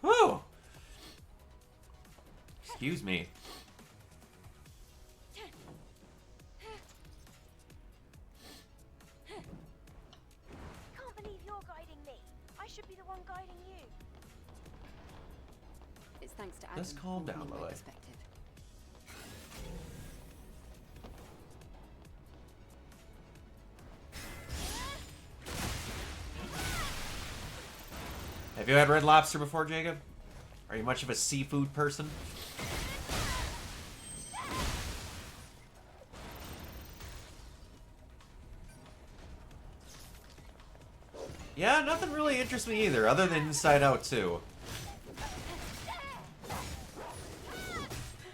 Whew. Excuse me. Can't believe you're guiding me. I should be the one guiding you. It's thanks to Adam. Just calm down, my Lily. perspective. Have you had Red Lobster before, Jacob? Are you much of a seafood person? Yeah, nothing really interests me either, other than Inside Out 2.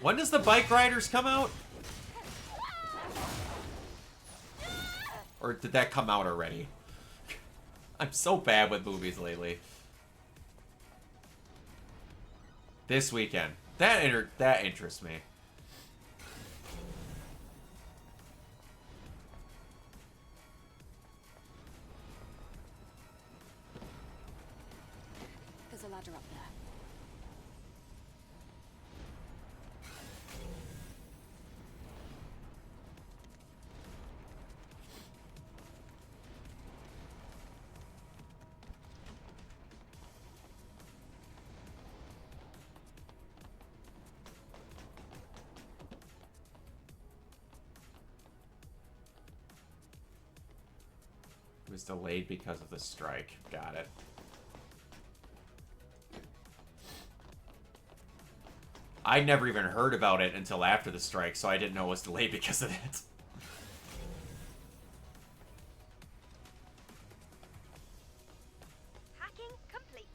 When does the Bike Riders come out? Or did that come out already? I'm so bad with movies lately. This weekend. That interests me. There's a ladder up there. It was delayed because of the strike. Got it. I never even heard about it until after the strike, so I didn't know it was delayed because of it. Hacking complete.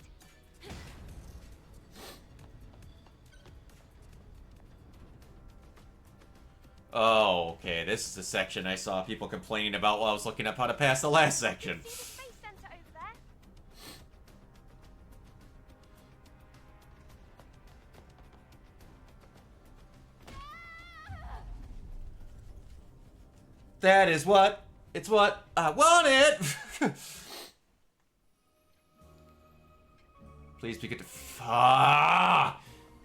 Oh, okay. This is the section I saw people complaining about while I was looking up how to pass the last section. See the space center over there? That is what? It's what I wanted! Please be good to... I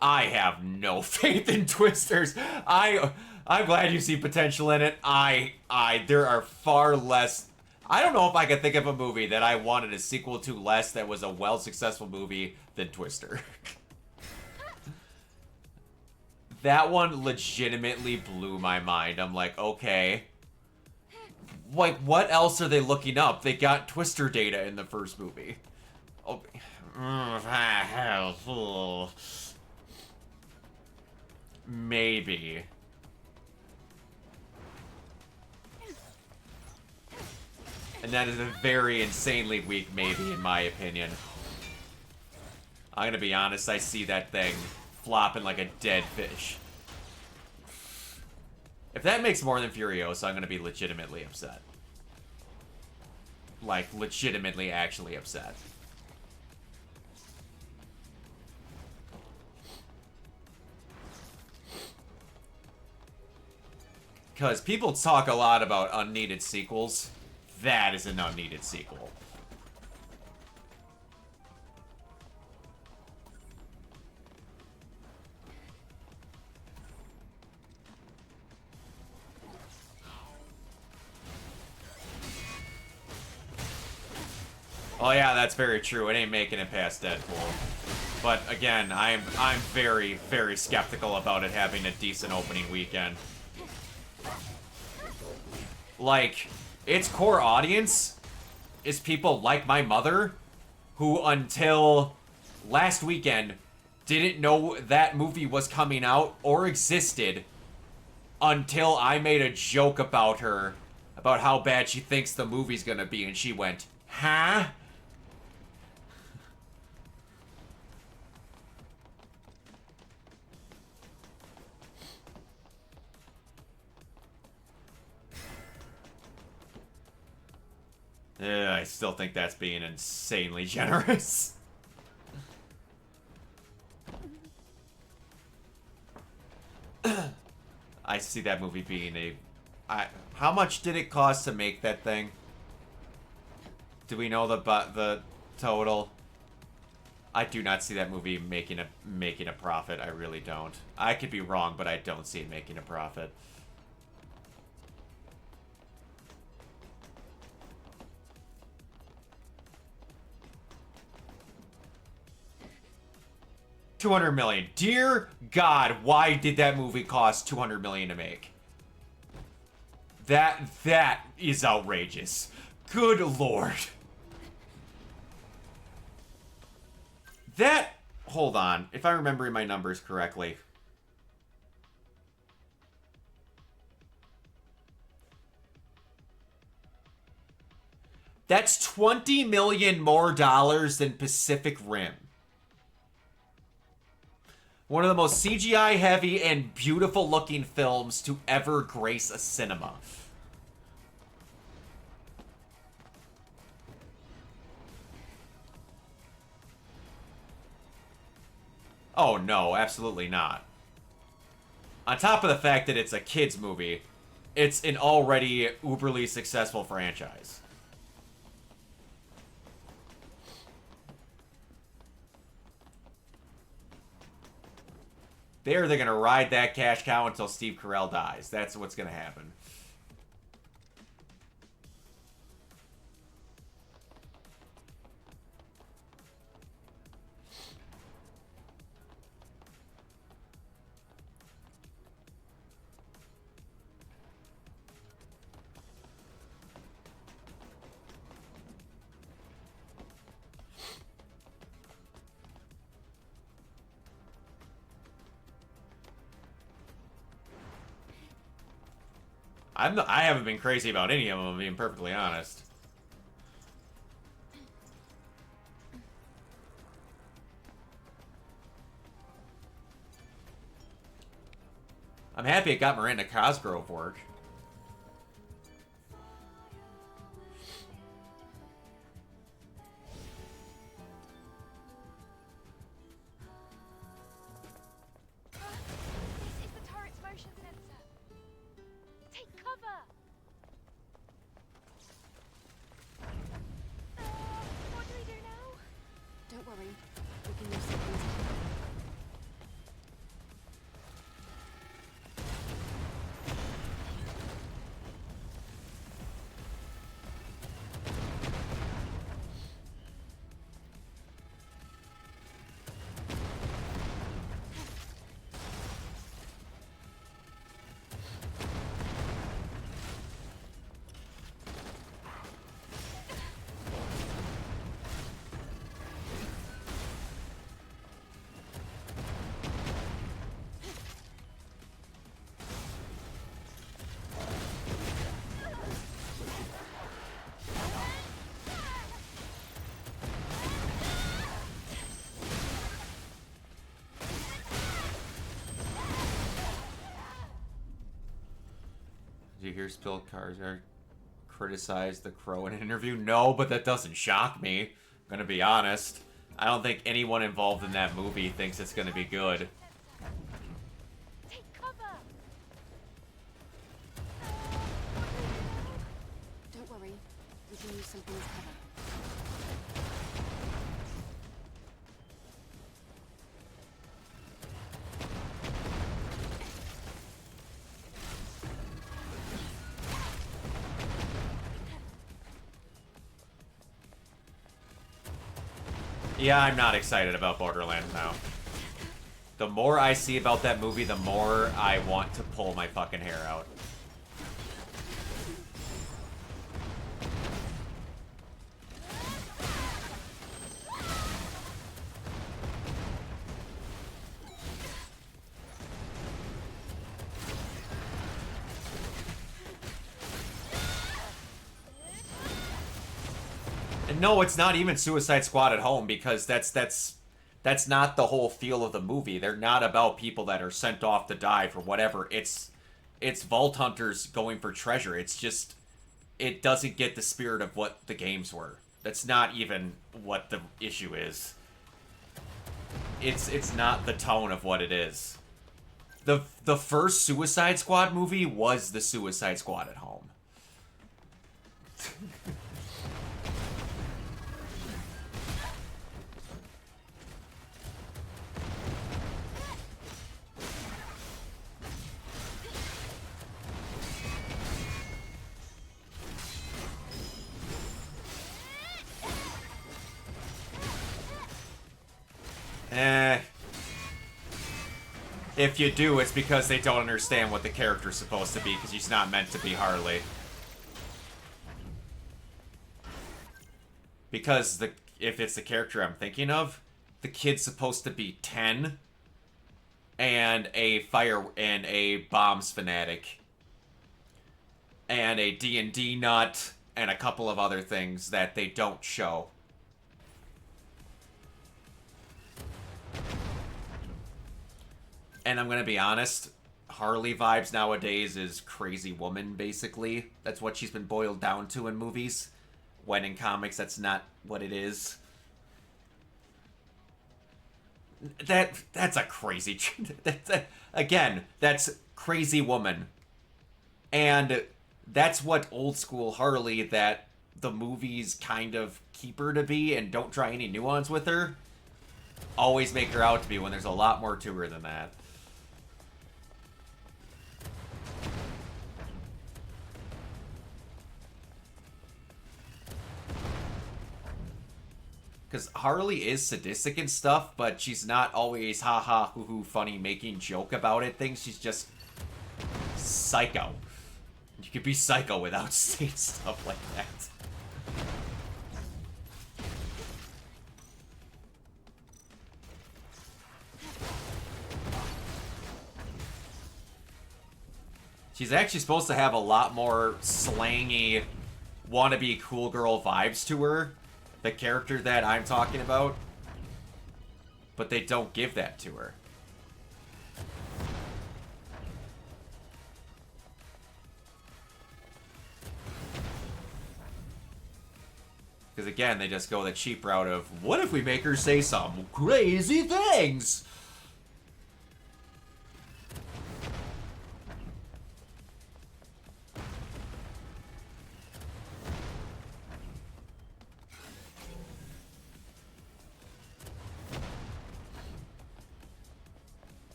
have no faith in Twisters. I'm glad you see potential in it. There are far less... I don't know if I could think of a movie that I wanted a sequel to less that was a well-successful movie than Twister. That one legitimately blew my mind. I'm like, okay. Like, what else are they looking up? They got Twister data in the first movie. Oh. Maybe. And that is a very insanely weak maybe, in my opinion. I'm gonna be honest, I see that thing flopping like a dead fish. If that makes more than Furiosa, I'm gonna be legitimately upset. Like, legitimately actually upset. Because people talk a lot about unneeded sequels. That is an unneeded sequel. Oh yeah, that's very true. It ain't making it past Deadpool. But again, I'm very, very skeptical about it having a decent opening weekend. Like, its core audience is people like my mother, who until last weekend didn't know that movie was coming out or existed until I made a joke about her, about how bad she thinks the movie's gonna be, and she went, huh? I still think that's being insanely generous. I see that movie being how much did it cost to make that thing? Do we know the total? I do not see that movie making a profit. I really don't. I could be wrong, but I don't see it making a profit. $200 million. Dear God, why did that movie cost $200 million to make? That is outrageous. Good Lord. Hold on. If I'm remembering my numbers correctly. That's $20 million more than Pacific Rim. One of the most CGI heavy and beautiful looking films to ever grace a cinema. Oh no, absolutely not. On top of the fact that it's a kids movie, it's an already uberly successful franchise. They're gonna ride that cash cow until Steve Carell dies. That's what's gonna happen. I haven't been crazy about any of them, being perfectly honest. I'm happy it got Miranda Cosgrove work. This is the turret's motion sensor. Take cover. What do we do now? Don't worry. We can use something to cover. Did you hear Spill Karsgård criticize the Crow in an interview? No, but that doesn't shock me. I'm gonna be honest. I don't think anyone involved in that movie thinks it's gonna be good. Take cover. Don't worry. We can use something to cover. Yeah, I'm not excited about Borderlands now. The more I see about that movie, the more I want to pull my fucking hair out. And no, it's not even Suicide Squad at Home, because that's not the whole feel of the movie. They're not about people that are sent off to die for whatever. It's Vault Hunters going for treasure. It's just it doesn't get the spirit of what the games were. That's not even what the issue is. It's not the tone of what it is. The first Suicide Squad movie was the Suicide Squad at home. If you do, it's because they don't understand what the character's supposed to be, because she's not meant to be Harley. Because if it's the character I'm thinking of, the kid's supposed to be 10 and a bombs fanatic and a D&D nut and a couple of other things that they don't show. And I'm gonna be honest, Harley vibes nowadays is crazy woman, basically. That's what she's been boiled down to in movies. When in comics, that's not what it is. That's a crazy... Again, that's crazy woman. And that's what old school Harley that the movies kind of keep her to be and don't try any nuance with her. Always make her out to be when there's a lot more to her than that. Because Harley is sadistic and stuff, but she's not always ha-ha, hoo-hoo, funny, making joke about it things. She's just psycho. You could be psycho without saying stuff like that. She's actually supposed to have a lot more slangy, wannabe cool girl vibes to her. The character that I'm talking about. But they don't give that to her. Because again, they just go the cheap route of, what if we make her say some crazy things?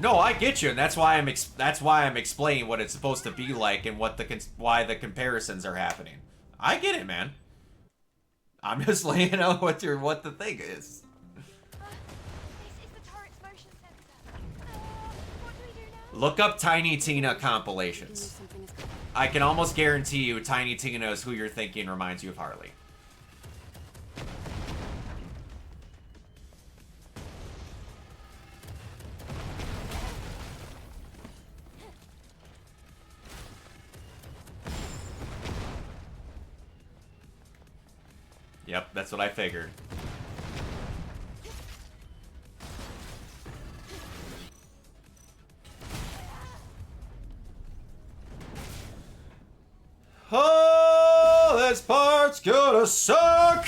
No, I get you, and that's why I'm explaining what it's supposed to be like and what why the comparisons are happening. I get it, man. I'm just laying out what the thing is. This is the turret's motion sensor. What do we do now? Look up Tiny Tina compilations. I can almost guarantee you Tiny Tina is who you're thinking reminds you of Harley. Yep, that's what I figured. Oh, this part's gonna suck!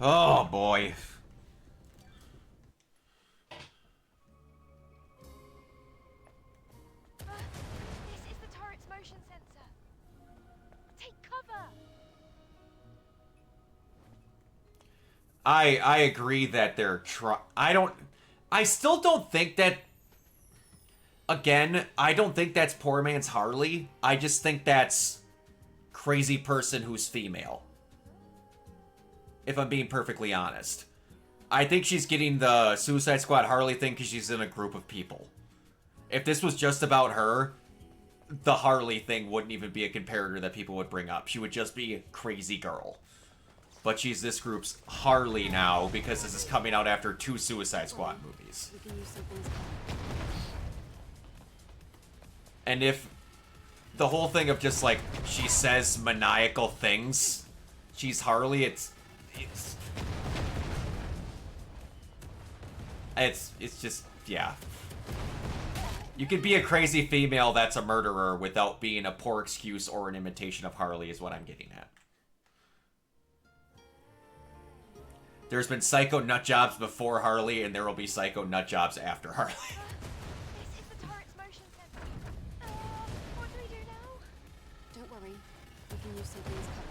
Oh, boy. This is the turret's motion sensor. Take cover. I agree that they're I still don't think that... Again, I don't think that's poor man's Harley. I just think that's crazy person who's female. If I'm being perfectly honest. I think she's getting the Suicide Squad Harley thing because she's in a group of people. If this was just about her, the Harley thing wouldn't even be a comparator that people would bring up. She would just be crazy girl. but she's this group's Harley now because this is coming out after 2 Suicide Squad movies. We can use some things. And if the whole thing of just like she says maniacal things, she's Harley, it's just, yeah. You could be a crazy female that's a murderer without being a poor excuse or an imitation of Harley is what I'm getting at. There's been psycho nutjobs before Harley, and there will be psycho nutjobs after Harley. This is the turret's motion sensor. What do we do now? Don't worry. We can use something as cover.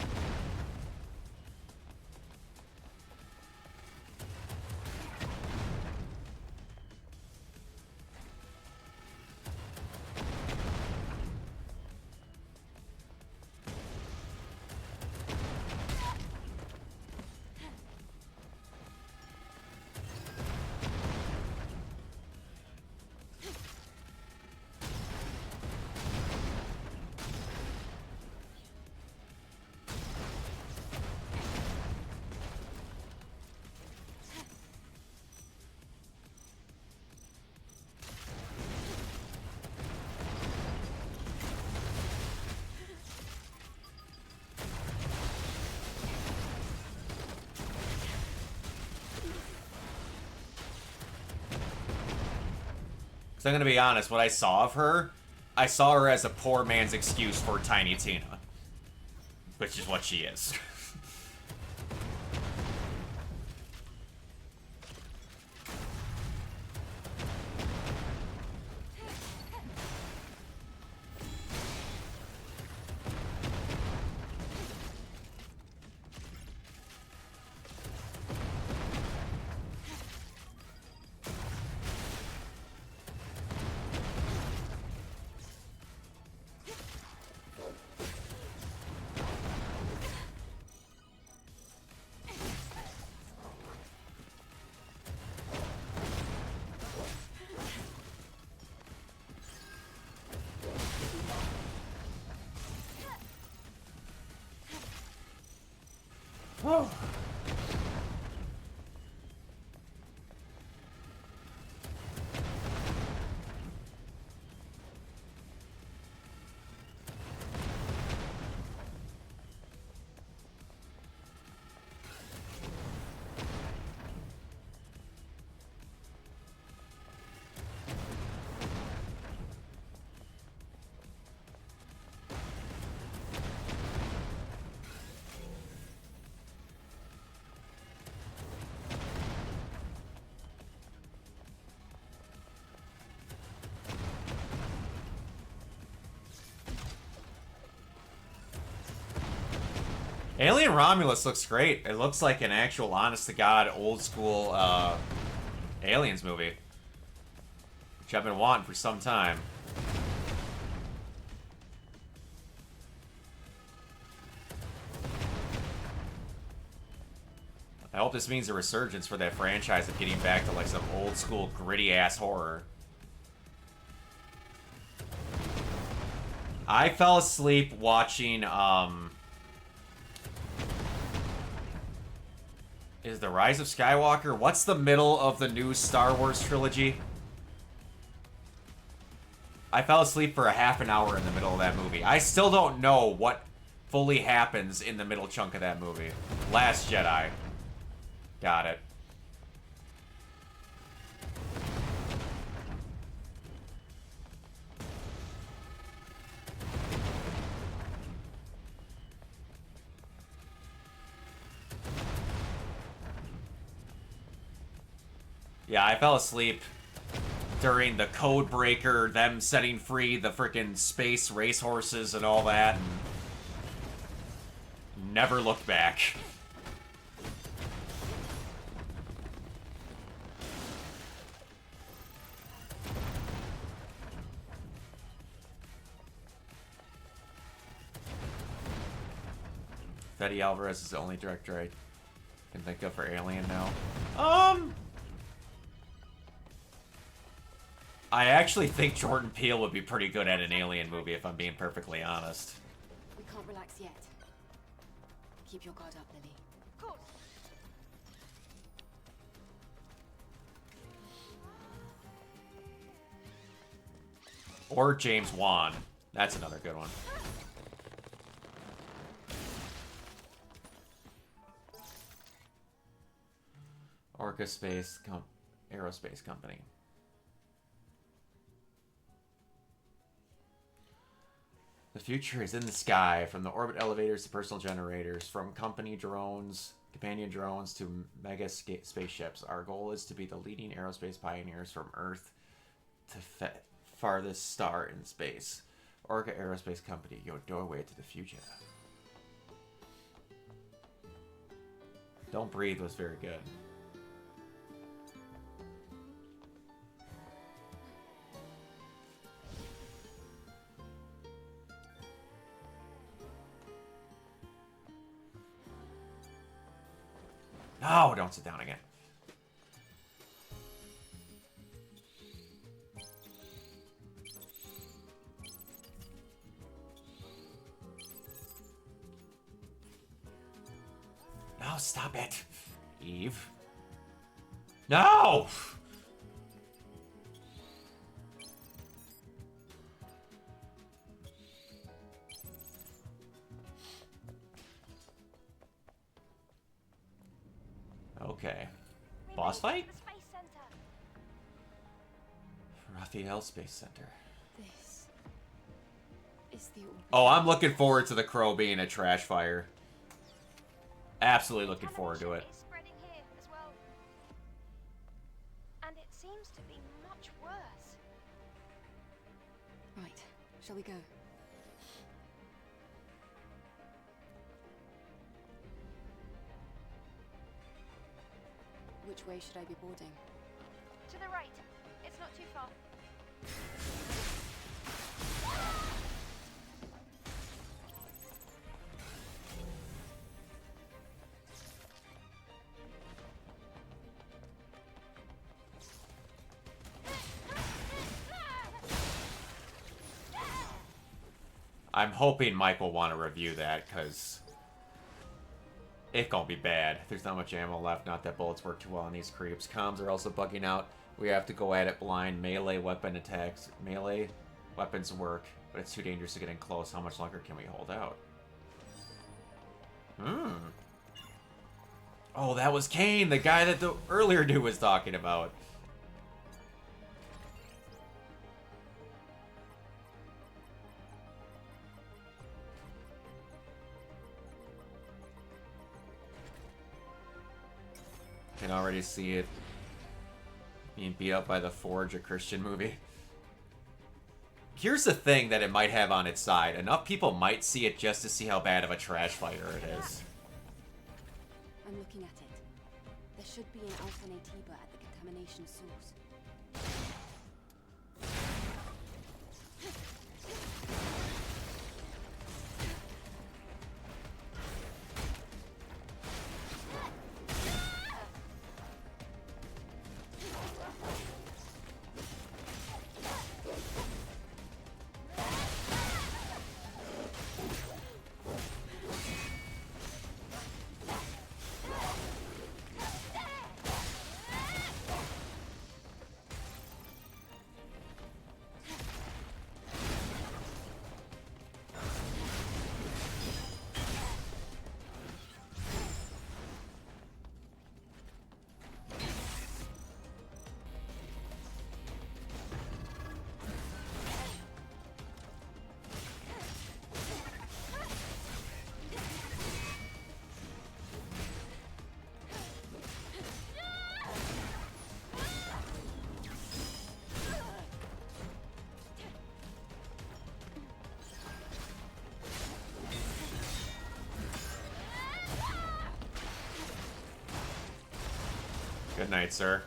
Because I'm going to be honest, what I saw of her, I saw her as a poor man's excuse for Tiny Tina. Which is what she is. Whoa. Alien Romulus looks great. It looks like an actual, honest-to-God, old-school Aliens movie. Which I've been wanting for some time. I hope this means a resurgence for that franchise of getting back to like some old-school, gritty-ass horror. I fell asleep watching, is The Rise of Skywalker? What's the middle of the new Star Wars trilogy? I fell asleep for a half an hour in the middle of that movie. I still don't know what fully happens in the middle chunk of that movie. Last Jedi. Got it. Yeah, I fell asleep during the code breaker, them setting free the frickin' space racehorses and all that, and never looked back. Fede Alvarez is the only director I can think of for Alien now. I actually think Jordan Peele would be pretty good at an Alien movie, if I'm being perfectly honest. We can't relax yet. Keep your guard up, Lily. Of course. Or James Wan. That's another good one. Orca Space Aerospace Company. The future is in the sky, from the orbit elevators to personal generators, from company drones, companion drones to mega spaceships. Our goal is to be the leading aerospace pioneers from Earth to farthest star in space. Orca Aerospace Company, your doorway to the future. Don't Breathe was very good. No, don't sit down again. No, stop it. Eve. No! Okay. We Boss made it fight? to the Space Center. Raphael Space Center. This is the orbital. Oh, I'm looking forward to the crow being a trash fire. Absolutely looking forward to it. Contamination is spreading here as well. And it seems to be much worse. Right, shall we go? Which way should I be boarding? To the right. It's not too far. I'm hoping Mike will want to review that, because it's gonna be bad. There's not much ammo left, not that bullets work too well on these creeps. Comms are also bugging out. We have to go at it blind. Melee weapon attacks. Melee weapons work, but it's too dangerous to get in close. How much longer can we hold out? Oh, that was Kane, the guy that the earlier dude was talking about. Can already see it being beat up by the Forge, a Christian movie. Here's the thing that it might have on its side. Enough people might see it just to see how bad of a trash fire it is. I'm looking at it. There should be an alternativa at the contamination source. Good night, sir.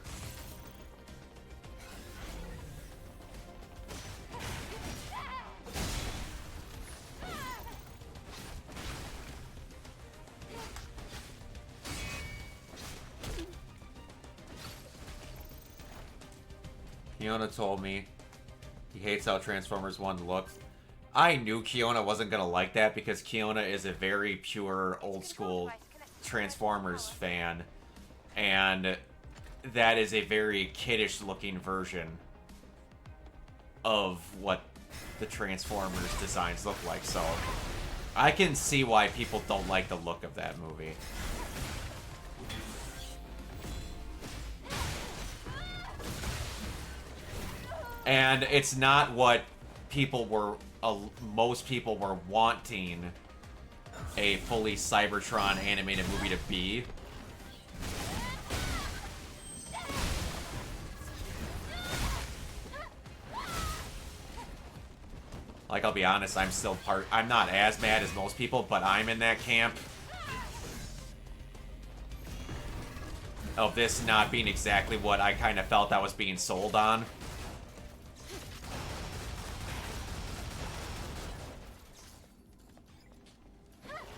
Kiona told me he hates how Transformers 1 looked. I knew Kiona wasn't gonna like that because Kiona is a very pure, old school Transformers fan, and that is a very kiddish looking version of what the Transformers designs look like, so I can see why people don't like the look of that movie. And it's not what people were, most people were wanting a fully Cybertron animated movie to be. Like, I'll be honest, I'm not as mad as most people, but I'm in that camp of this not being exactly what I kind of felt I was being sold on.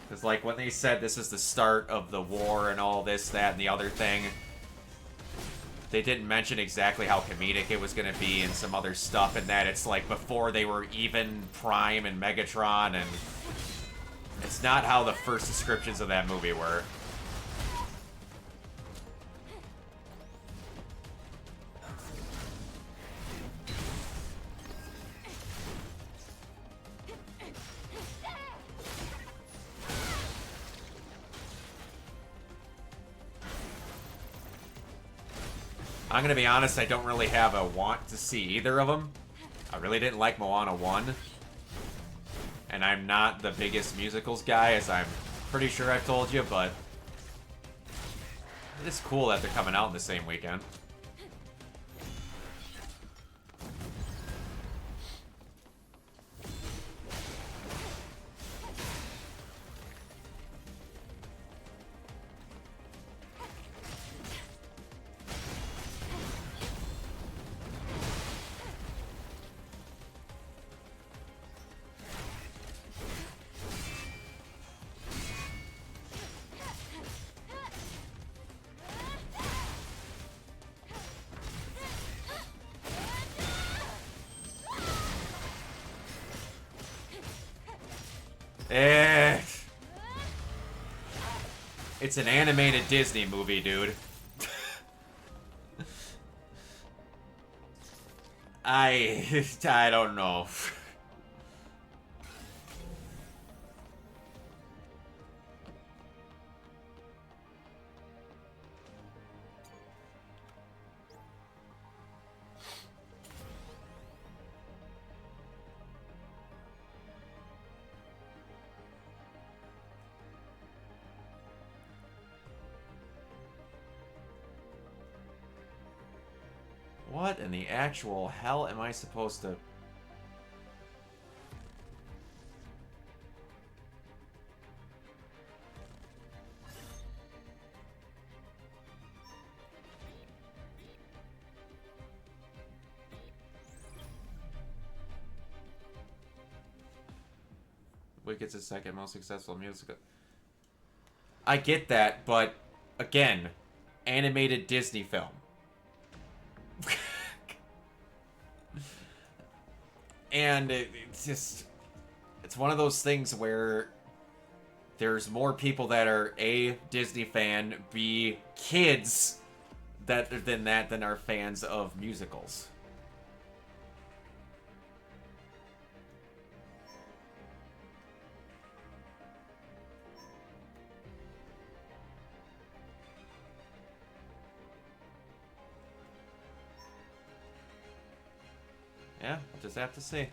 Because, like, when they said this is the start of the war and all this, that, and the other thing, they didn't mention exactly how comedic it was going to be and some other stuff, and that it's, like, before they were even Prime and Megatron, and it's not how the first descriptions of that movie were. I'm gonna be honest, I don't really have a want to see either of them. I really didn't like Moana 1. And I'm not the biggest musicals guy, as I'm pretty sure I've told you, but it's cool that they're coming out in the same weekend. It's an animated Disney movie, dude. I don't know. What in the actual hell am I supposed to... Wicked's the second most successful musical. I get that, but again, animated Disney film. And it's just, it's one of those things where there's more people that are A, Disney fan, B, kids than are fans of musicals. Yeah, we'll just have to see.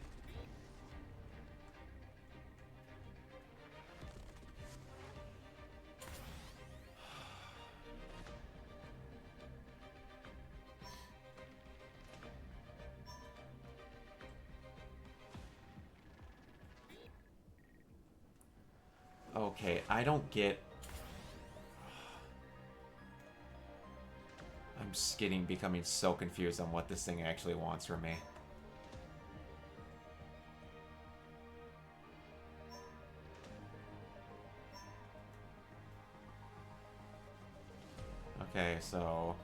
Okay, I don't get... I'm just becoming so confused on what this thing actually wants from me. Okay, so...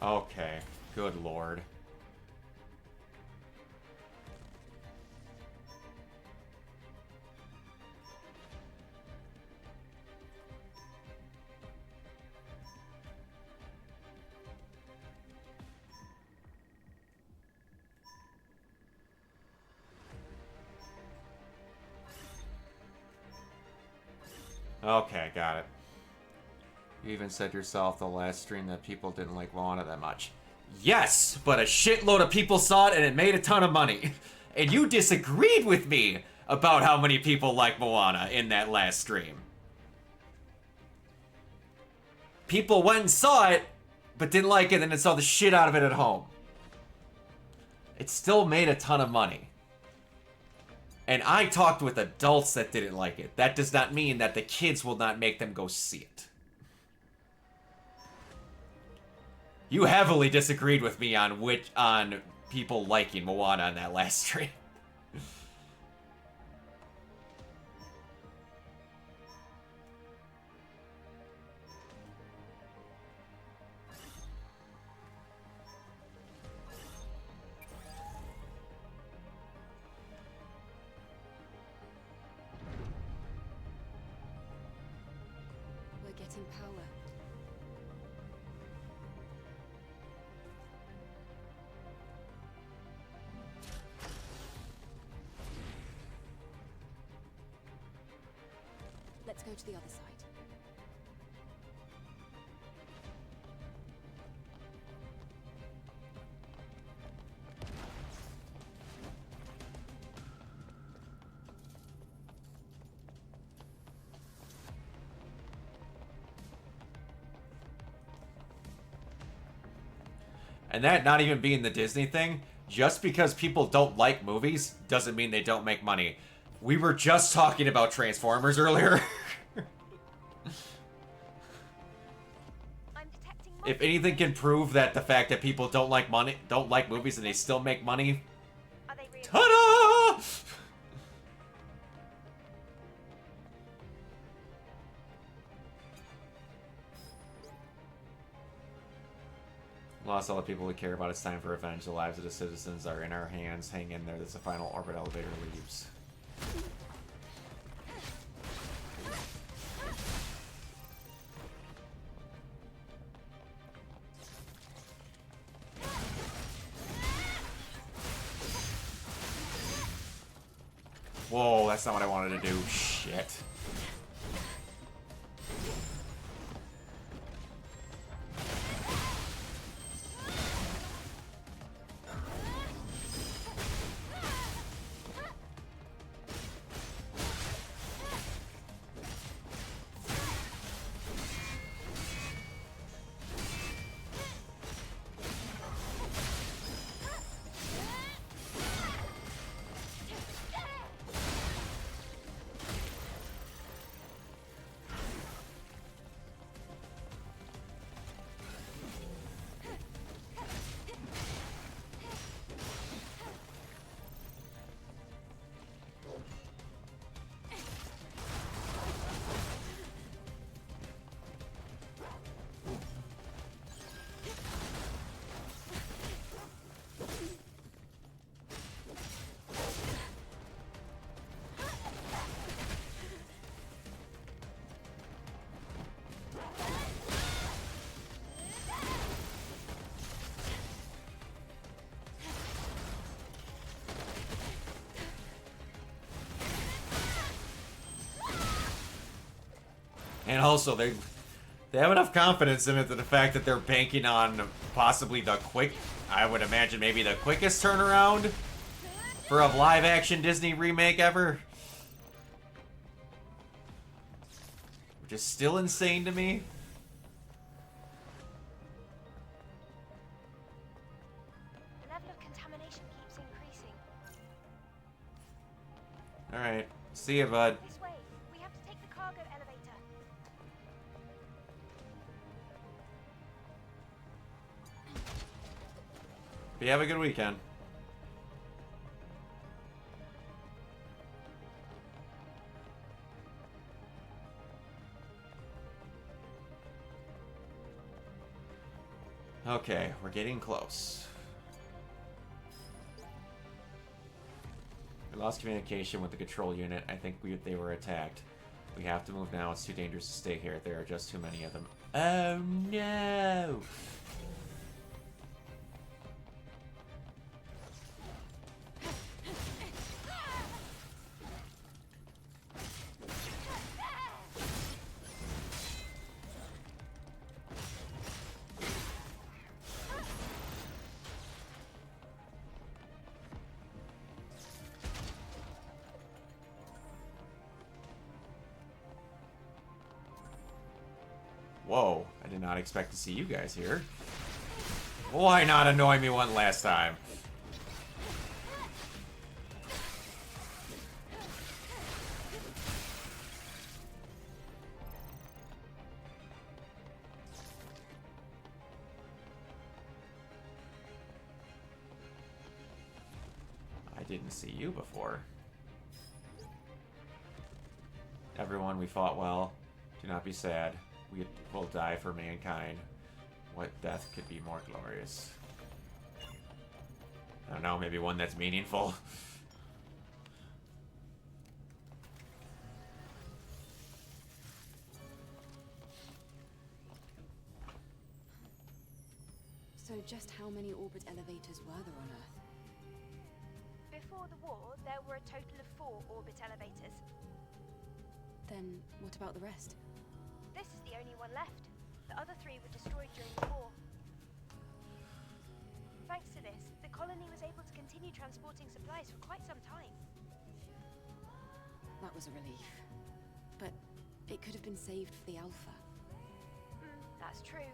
Okay. Good lord. Okay, got it. You even said yourself the last stream that people didn't like Moana that much. Yes, but a shitload of people saw it and it made a ton of money. And you disagreed with me about how many people like Moana in that last stream. People went and saw it, but didn't like it and then saw the shit out of it at home. It still made a ton of money. And I talked with adults that didn't like it. That does not mean that the kids will not make them go see it. You heavily disagreed with me on people liking Moana on that last stream. We're getting power. Let's go to the other side. And that not even being the Disney thing, just because people don't like movies doesn't mean they don't make money. We were just talking about Transformers earlier. I'm detecting If anything can prove that the fact that people don't like movies and they still make money, Are they real? ta-da! Lost all the people we care about. It's time for revenge. The lives of the citizens are in our hands. Hang in there. That's the final orbit elevator leaves. Whoa, that's not what I wanted to do. Shit. And also, they have enough confidence in it that the fact that they're banking on possibly I would imagine maybe the quickest turnaround for a live-action Disney remake ever. Which is still insane to me. The level of contamination keeps increasing. Alright. See ya, bud. This way. We have to take the cargo elevator. But have a good weekend. Okay, we're getting close. We lost communication with the control unit. I think they were attacked. We have to move now. It's too dangerous to stay here. There are just too many of them. Oh no! Whoa, I did not expect to see you guys here. Why not annoy me one last time? I didn't see you before. Everyone, we fought well. Do not be sad. We will die for mankind. What death could be more glorious? I don't know, maybe one that's meaningful. So just how many orbit elevators were there on Earth? Before the war, there were a total of 4 orbit elevators. Then what about the rest? This is the only one left. The other 3 were destroyed during the war. Thanks to this, the colony was able to continue transporting supplies for quite some time. That was a relief. But it could have been saved for the Alpha. That's true.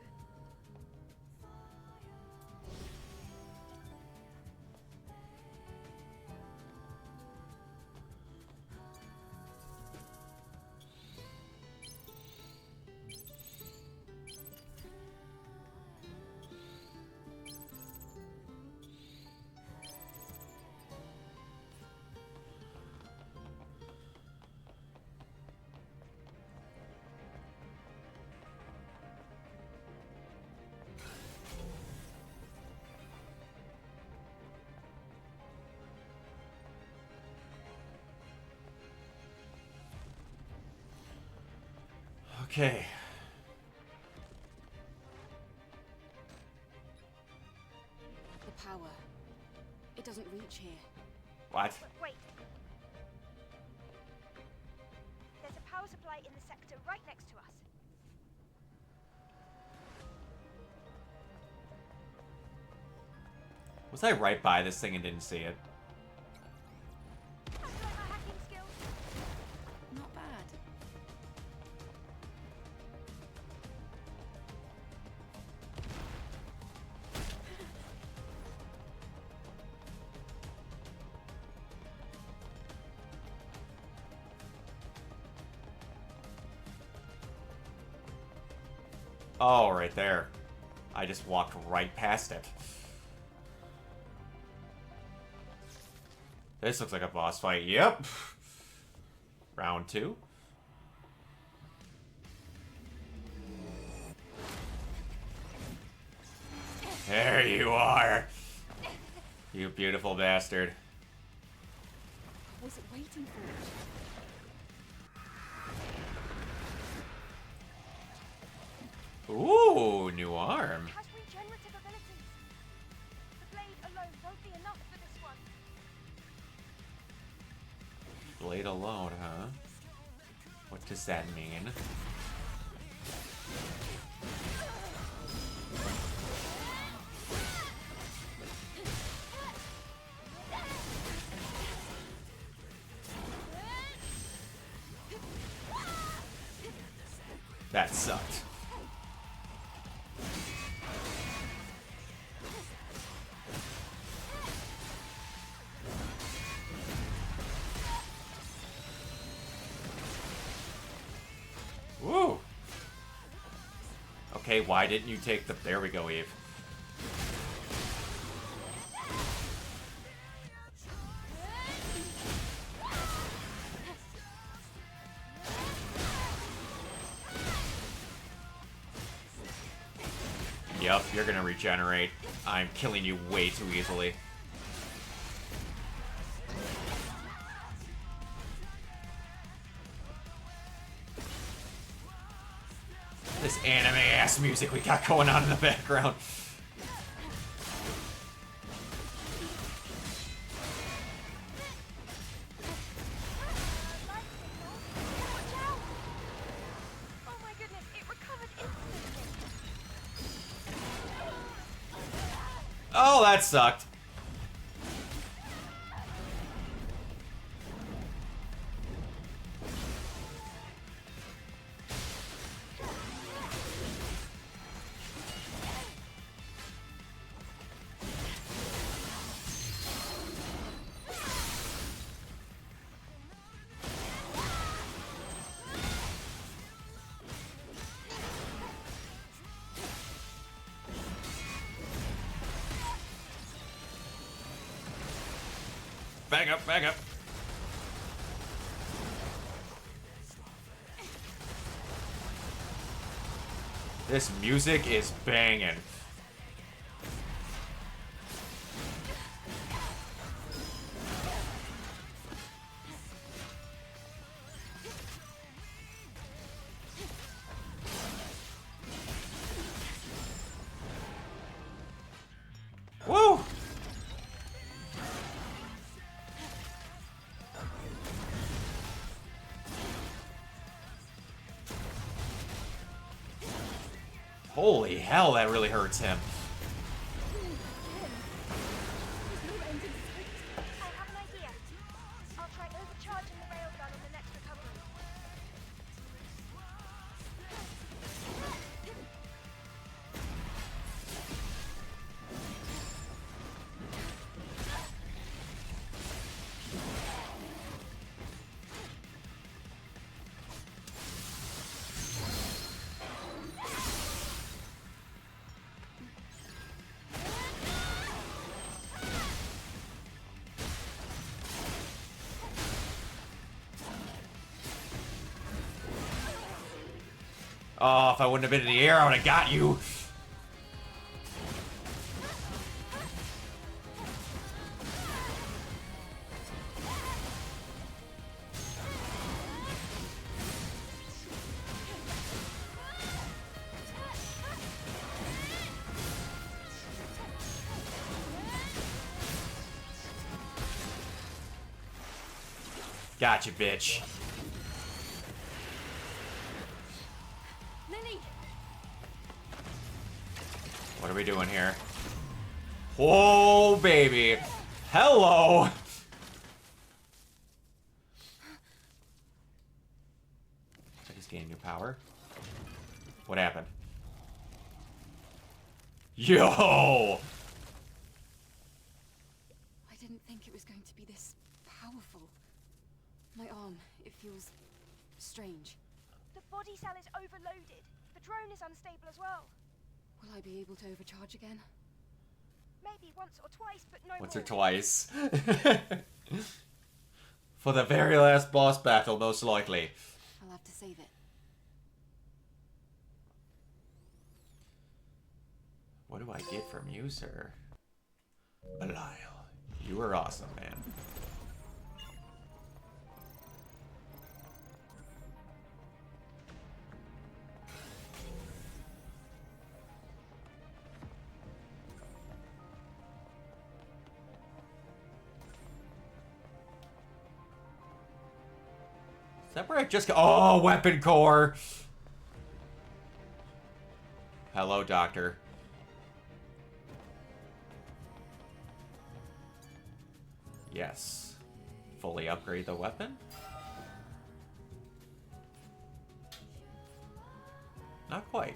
Okay. The power. It doesn't reach here. What? Wait. There's a power supply in the sector right next to us. Was I right by this thing and didn't see it? I like my hacking skills. Not bad. Oh, right there. I just walked right past it. This looks like a boss fight. Yep. Round 2. There you are. You beautiful bastard. What was it waiting for? Ooh, new arm. It has regenerative abilities. The blade alone won't be enough for this one. Blade alone, huh? What does that mean? That sucked. Woo! Okay, why didn't you take the... There we go, Eve. Yup, you're gonna regenerate. I'm killing you way too easily. This anime-ass music we got going on in the background. Oh my goodness, it recovered instantly. Oh, that sucked. Back up, back up. This music is banging. Woo! Holy hell, that really hurts him. I have an idea. I'll try overcharging the railgun on the next recovery. Oh, if I wouldn't have been in the air, I would have got you. Gotcha, bitch. Lily! What are we doing here? Whoa, baby. Hello. I just gained new power. What happened? Yo! I didn't think it was going to be this powerful. My arm, it feels strange. The body cell is overloaded. The drone is unstable as well. Will I be able to overcharge again? Maybe once or twice, but no Once more. or twice. For the very last boss battle, most likely. I'll have to save it. What do I get from you, sir? Belial. You are awesome, man. Is that where I just got? Oh, weapon core! Hello, doctor. Yes. Fully upgrade the weapon? Not quite.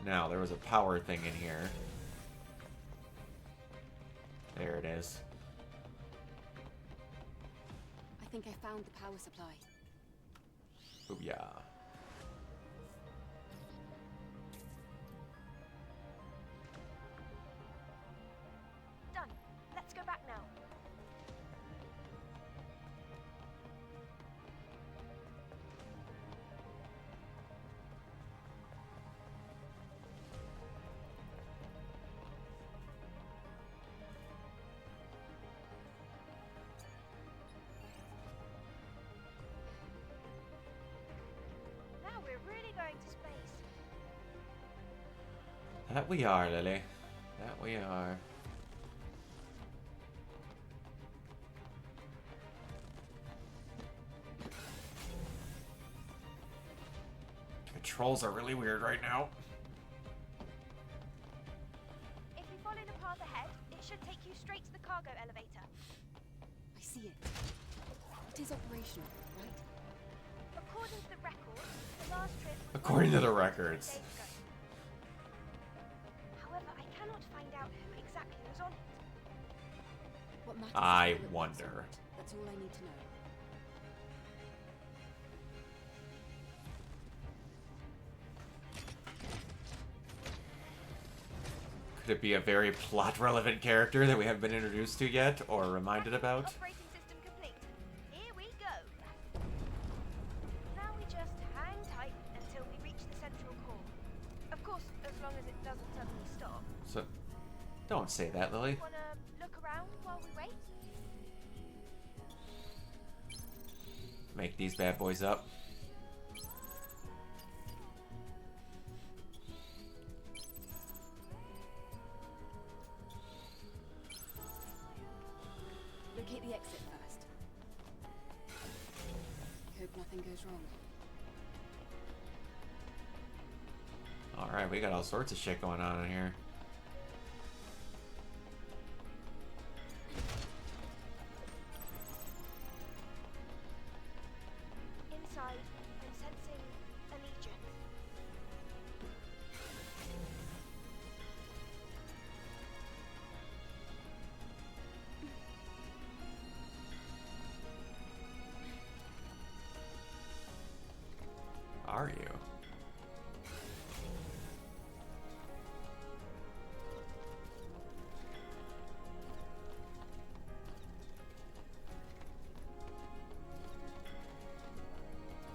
Now, there was a power thing in here. There it is. I think I found the power supply. Ooh, yeah. Done. Let's go back now. That we are, Lily. That we are. Controls are really weird right now. If you follow the path ahead, it should take you straight to the cargo elevator. I see it. It is operational, right? According to the records, the last trip was According to the 3 records. days ago. However, I cannot find out who exactly was on it. What matters I is who it was wonder. on it. That's all I need to know. Could it be a very plot-relevant character that we haven't been introduced to yet or reminded about? Operating system complete. Here we go. Now we just hang tight until we reach the central core. Of course, as long as it doesn't suddenly stop. So, don't say that, Lily. Wanna look around while we wait? Make these bad boys up. Locate the exit first. Hope nothing goes wrong. Alright, we got all sorts of shit going on in here. Inside, I'm sensing a legion. Are you?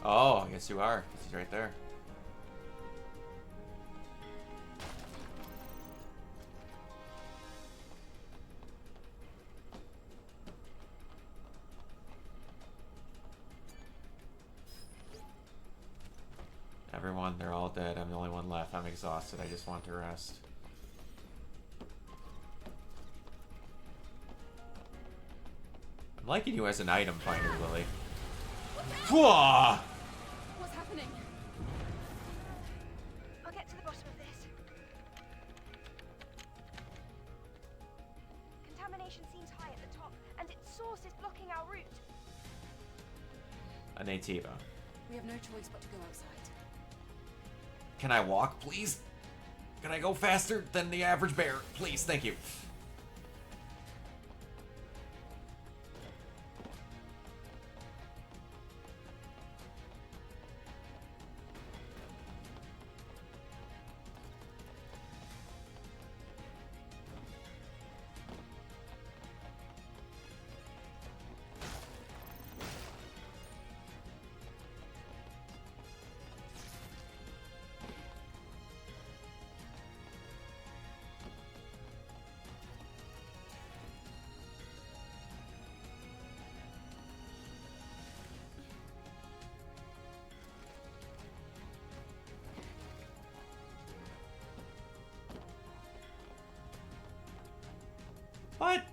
Oh, I guess you are. He's right there. Everyone, they're all dead. I'm the only one left. I'm exhausted. I just want to rest. I'm liking you as an item finder, Lily. Whoa! What's happening? I'll get to the bottom of this. Contamination seems high at the top, and its source is blocking our route. A Nativa. We have no choice but to go outside. Can I walk, please? Can I go faster than the average bear? Please, thank you. What?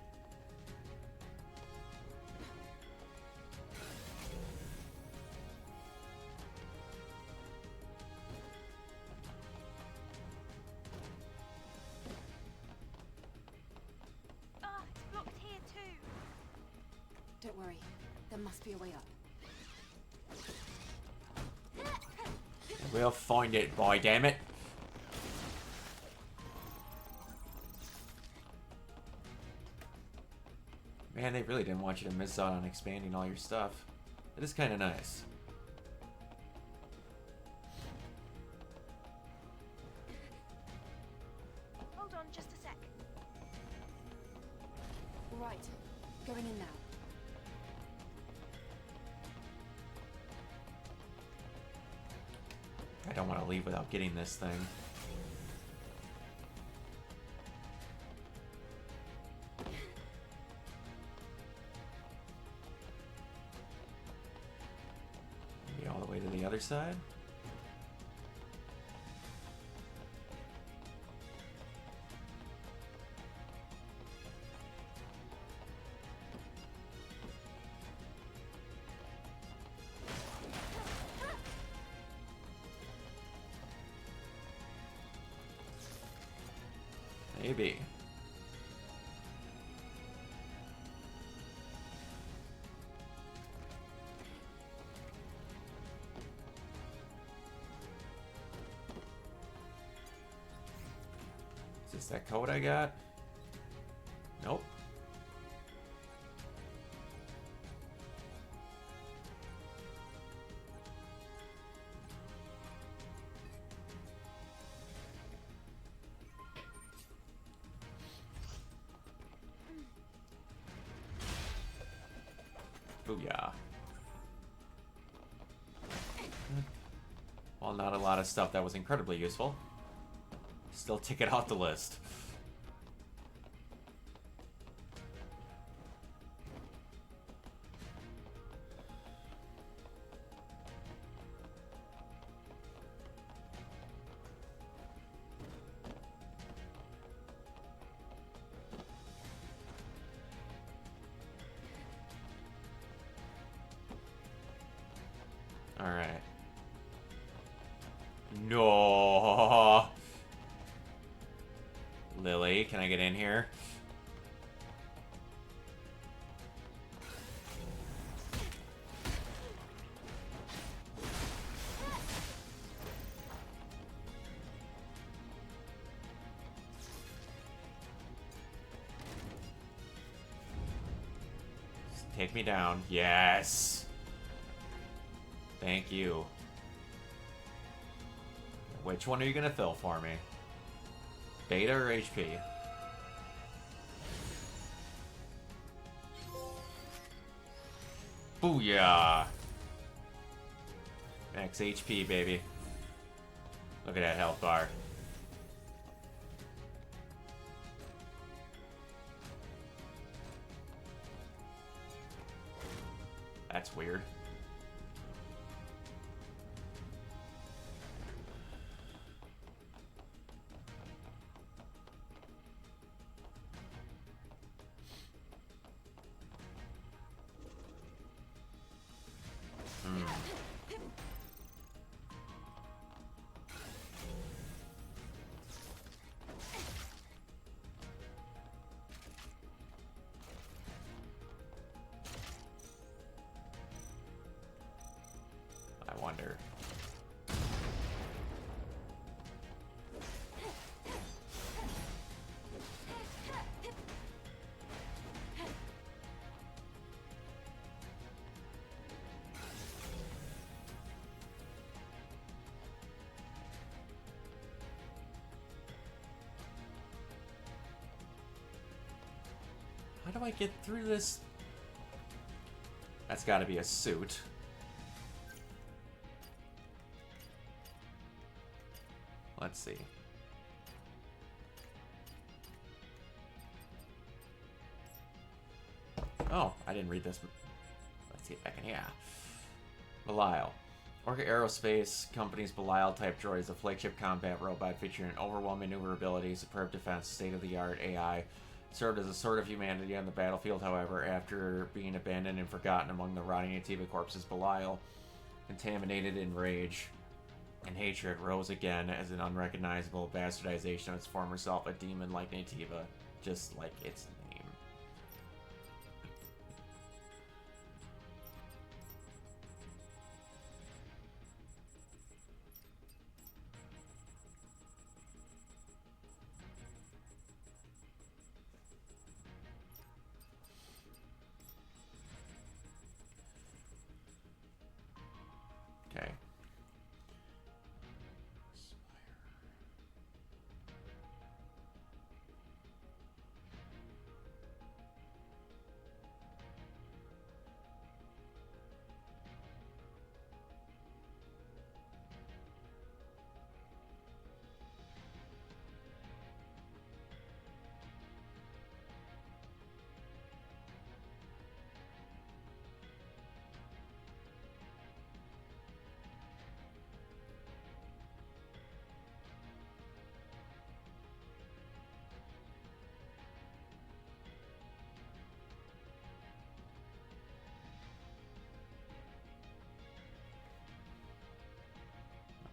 Ah, it's blocked here too. Don't worry. There must be a way up. We'll find it, boy, damn it. Man, they really didn't want you to miss out on expanding all your stuff. It is kind of nice. Hold on just a sec. Right. Going in now. I don't want to leave without getting this thing. Maybe all the way to the other side? Maybe. Is this that code I got? Nope. Booyah. Well, not a lot of stuff that was incredibly useful. Still tick it off the list. Alright. No. Lily, can I get in here? Take me down. Yes. Thank you. Which one are you gonna fill for me? Beta or HP? Booyah! Max HP, baby. Look at that health bar. That's weird. I wonder. How do I get through this? That's got to be a suit. Let's see. Oh, I didn't read this. Let's see if I can. Yeah. Belial. Orca Aerospace Company's Belial-type droid is a flagship combat robot featuring overwhelming maneuverability, superb defense, state-of-the-art AI. Served as a sort of humanity on the battlefield, however, after being abandoned and forgotten among the rotting Antiva corpses. Belial, contaminated in rage and hatred, rose again as an unrecognizable bastardization of its former self, a demon like Nativa, just like its name. Okay.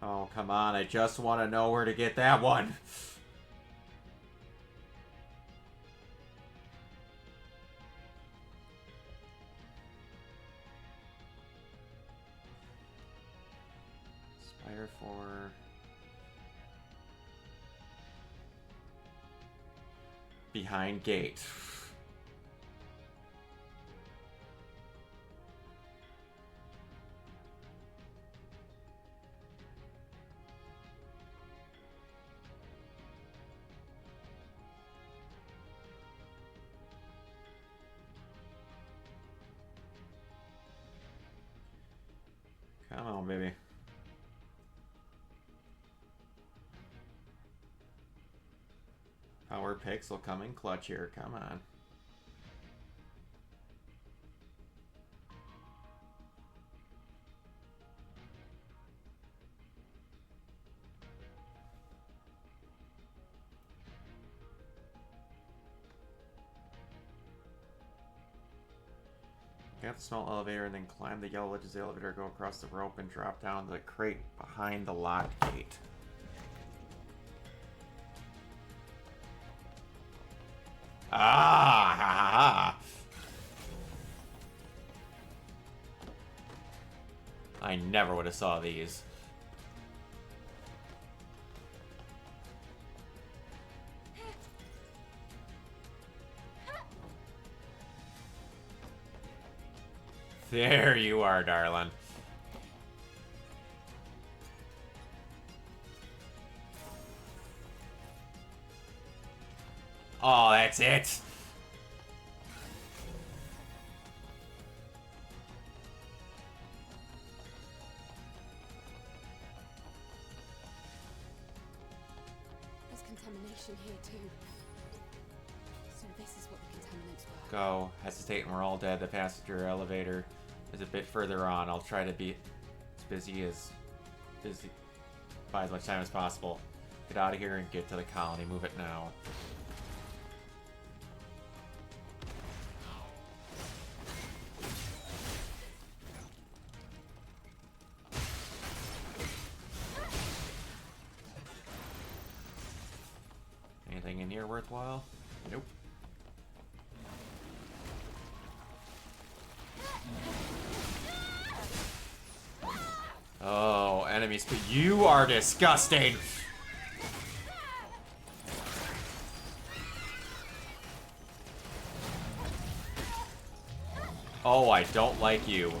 Oh, come on. I just want to know where to get that one. prepare for... Behind gate. Come on, baby. Power Pixel coming clutch here. Come on. Get the small elevator and then climb the yellow ledges of the elevator, go across the rope and drop down the crate behind the locked gate. Ah! Ha, ha, ha. I never would have saw these. There you are, darling. Oh, that's it. There's contamination here too. So this is what the contaminants were. Go. Hesitate and we're all dead. The passenger elevator is a bit further on. I'll try to be as busy by as much time as possible. Get out of here and get to the colony. Move it now. Anything in here worthwhile? Nope. Oh, enemies, but you are disgusting! Oh, I don't like you.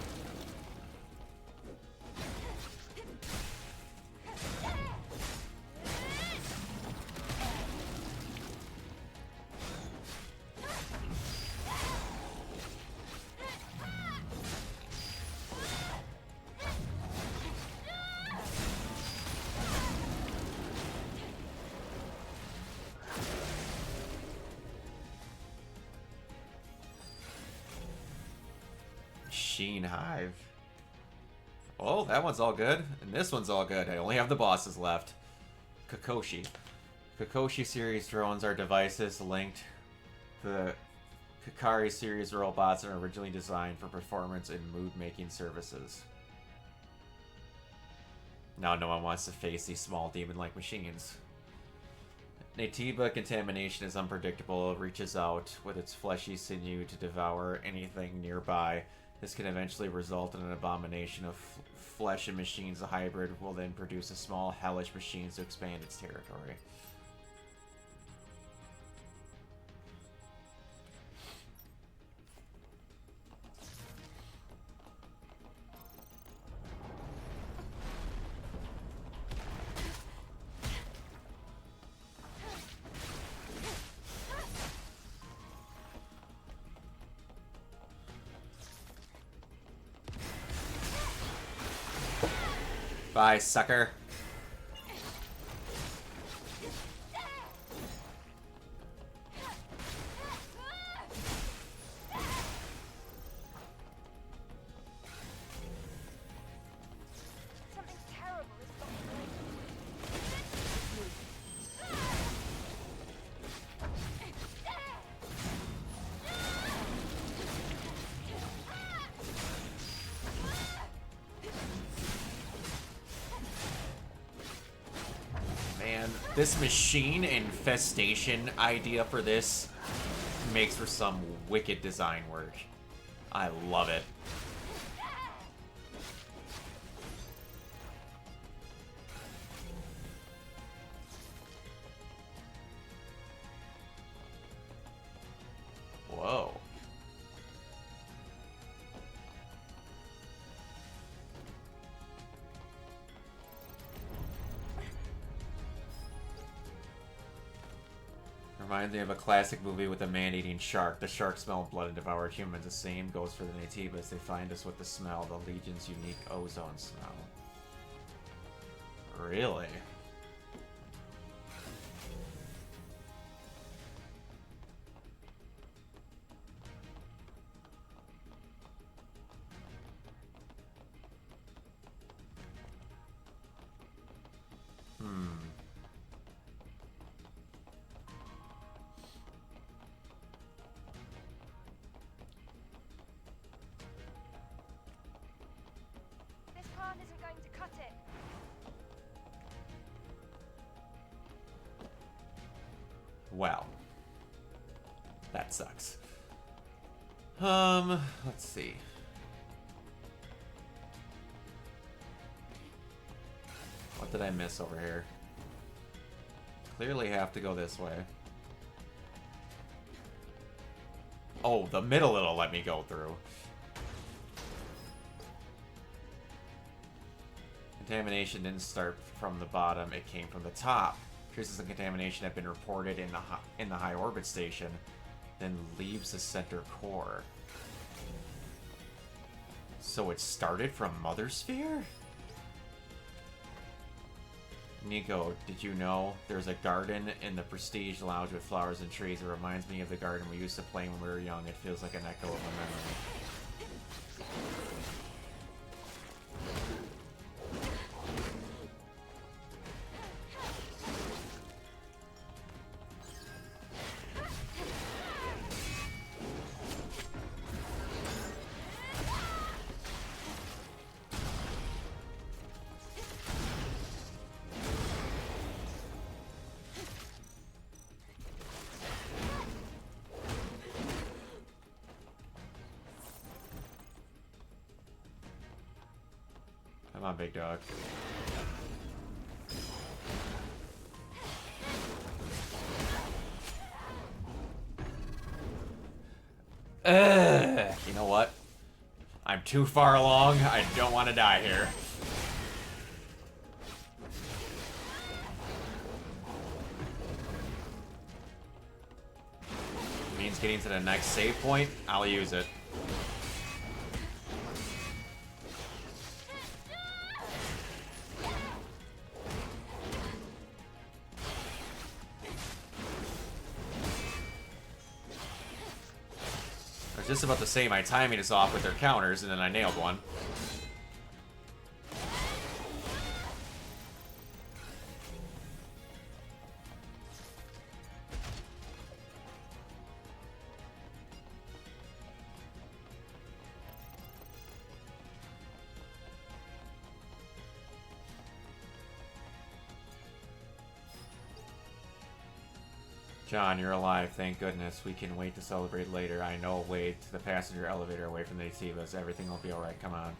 Sheen Hive. Oh, that one's all good. And this one's all good. I only have the bosses left. Kokoshi. Kokoshi series drones are devices linked to the Kakari series robots and are originally designed for performance and mood-making services. Now no one wants to face these small demon-like machines. Natiba contamination is unpredictable. It reaches out with its fleshy sinew to devour anything nearby. This can eventually result in an abomination of flesh and machines. The hybrid will then produce a small, hellish machines to expand its territory. Bye, sucker. Something terrible is going Man, this machine infestation idea for this makes for some wicked design work. I love it. Reminds me of a classic movie with a man-eating shark. The shark smelled blood and devoured humans. The same goes for the Nativas. They find us with the smell, the Legion's unique ozone smell. Really? This plan isn't going to cut it. Well. That sucks. Let's see. What did I miss over here? Clearly have to go this way. Oh, the middle it'll let me go through. Contamination didn't start from the bottom, it came from the top. Traces of contamination have been reported in the high orbit station, then leaves the center core. So it started from Mother Sphere? Nico, did you know there's a garden in the Prestige Lounge with flowers and trees? It reminds me of the garden we used to play when we were young. It feels like an echo of a memory. Come on, big dog. You know what? I'm too far along. I don't want to die here. Means getting to the next save point. I'll use it. Just about to say my timing is off with their counters, and then I nailed one. John, you're alive, thank goodness. We can wait to celebrate later. I know a way to the passenger elevator away from the Nativas. Everything will be alright, come on.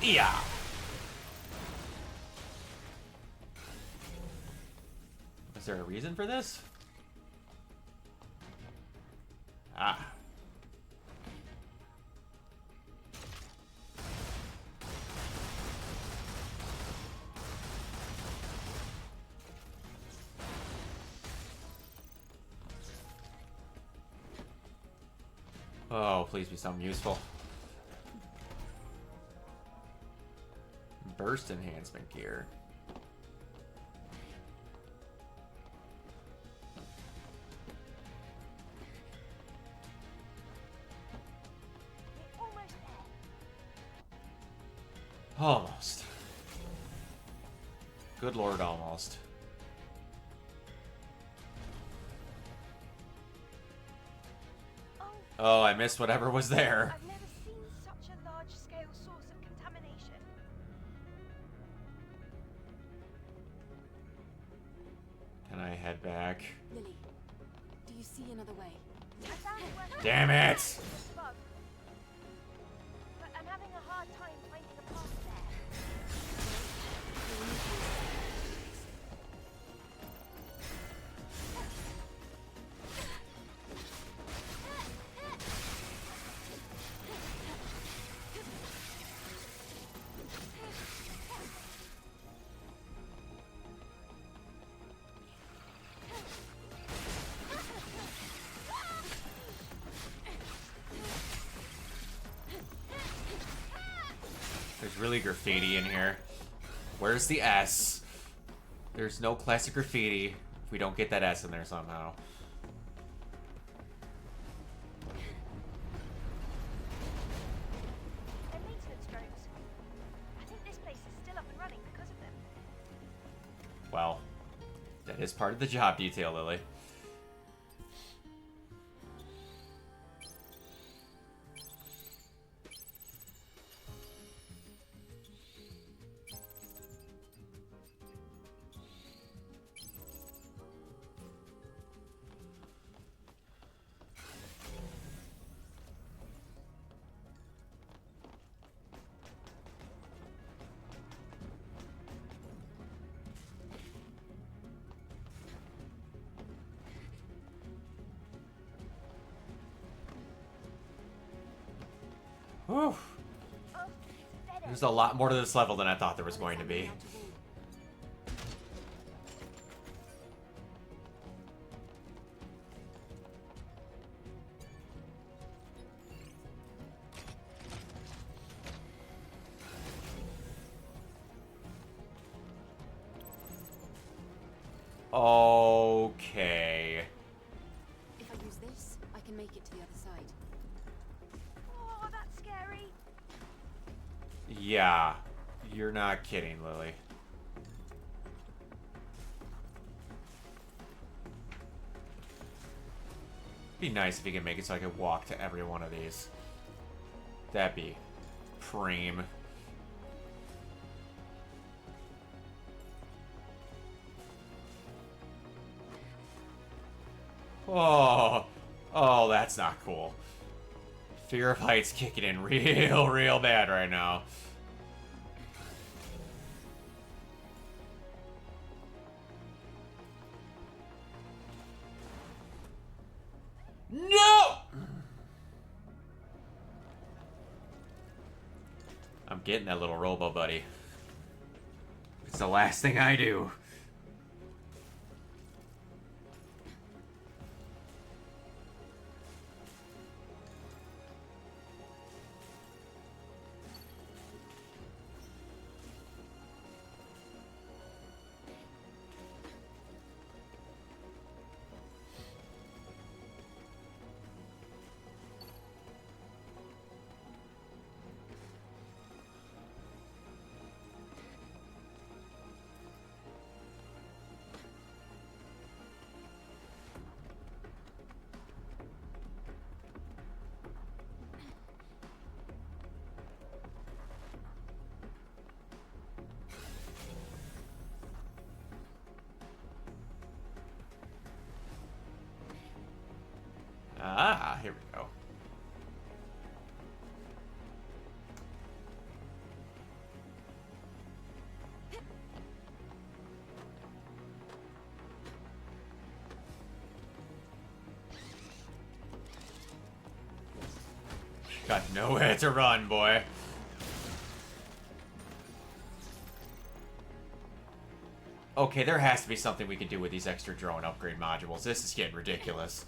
Yeah. Is there a reason for this? Ah. Oh, please be something useful. Burst enhancement gear. Almost. Good lord, almost. Oh, I missed whatever was there. I've never seen such a large-scale source of contamination. Can I head back? Lily, do you see another way? I found it worth Damn it! this bug. But I'm having a hard time finding a path there. There's really graffiti in here. Where's the S? There's no classic graffiti if we don't get that S in there somehow. They're maintenance drones. I think this place is still up and running because of them. Well, that is part of the job detail, Lily. Whew. Oh, it's better. There's a lot more to this level than I thought there was going to be. Okay. If I use this, I can make it to the other side. Oh, that's scary. Yeah. You're not kidding, Lily. Be nice if you can make it so I could walk to every one of these. That'd be preem. Oh, oh, that's not cool. Fear of heights kicking in real bad right now. No! I'm getting that little robo buddy. It's the last thing I do. Ah, here we go. Got nowhere to run, boy. Okay, there has to be something we can do with these extra drone upgrade modules. This is getting ridiculous.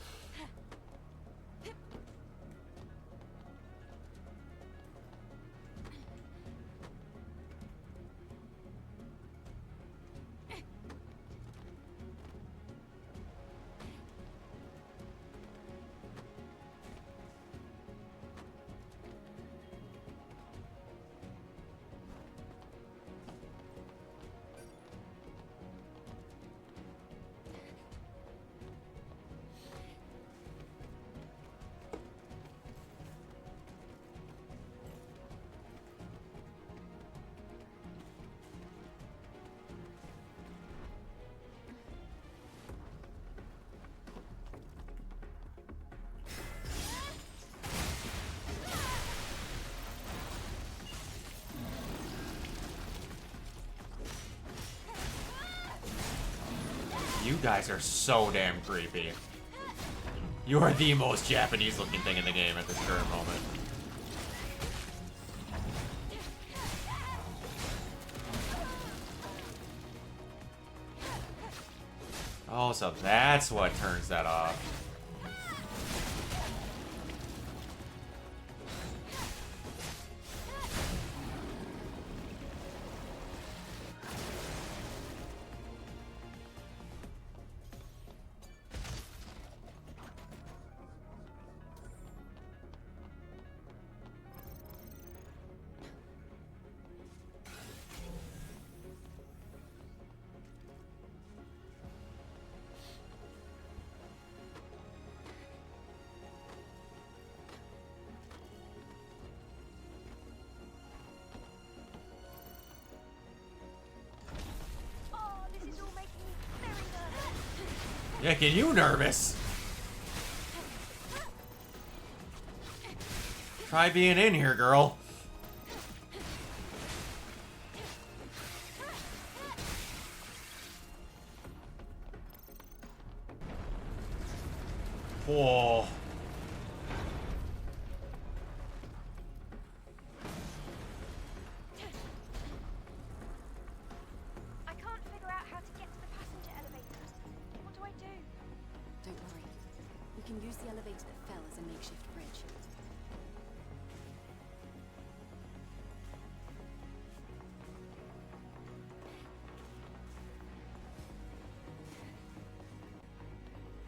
You guys are so damn creepy. You are the most Japanese looking thing in the game at this current moment. Oh, so that's what turns that off. Making you nervous. Try being in here, girl. Whoa. I can't figure out how to get to the passenger elevator. What do I do? Don't worry. We can use the elevator that fell as a makeshift bridge.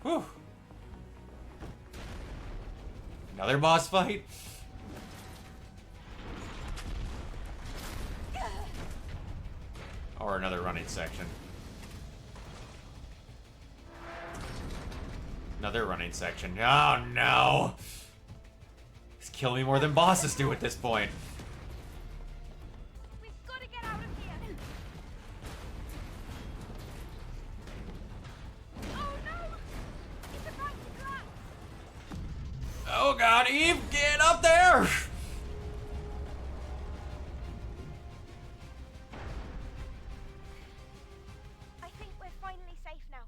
Whew. Another boss fight? Or another running section. Another running section. Oh no! He's killing me more than bosses do at this point. We've got to get out of here. Oh no! It's about to collapse. Oh god, Eve, get up there! I think we're finally safe now.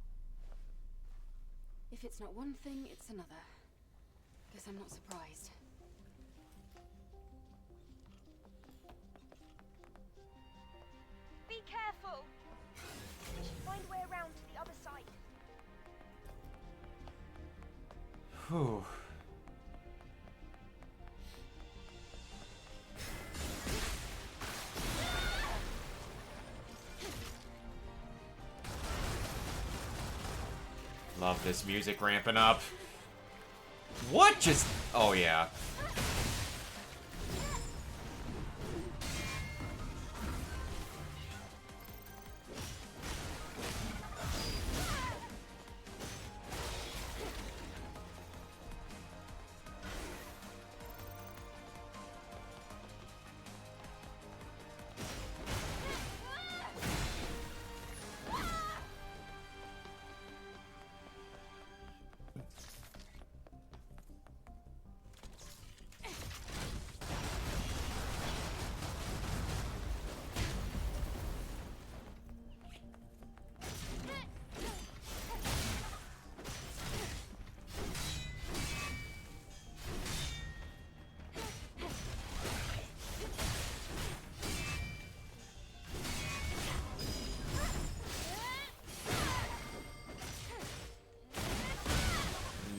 If it's not one thing, it's another. Guess I'm not surprised. Be careful. We should find a way around to the other side. Whew. Love this music ramping up. What just... Oh, yeah.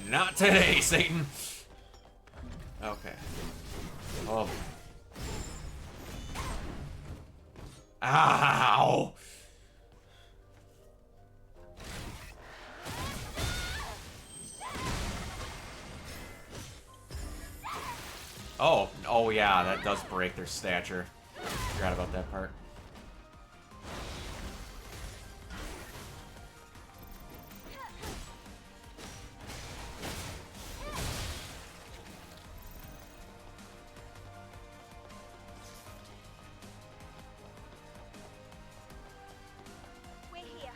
Not today, Satan. Okay. Oh. Ow! Oh yeah, that does break their stature. Forgot about that part. We're here.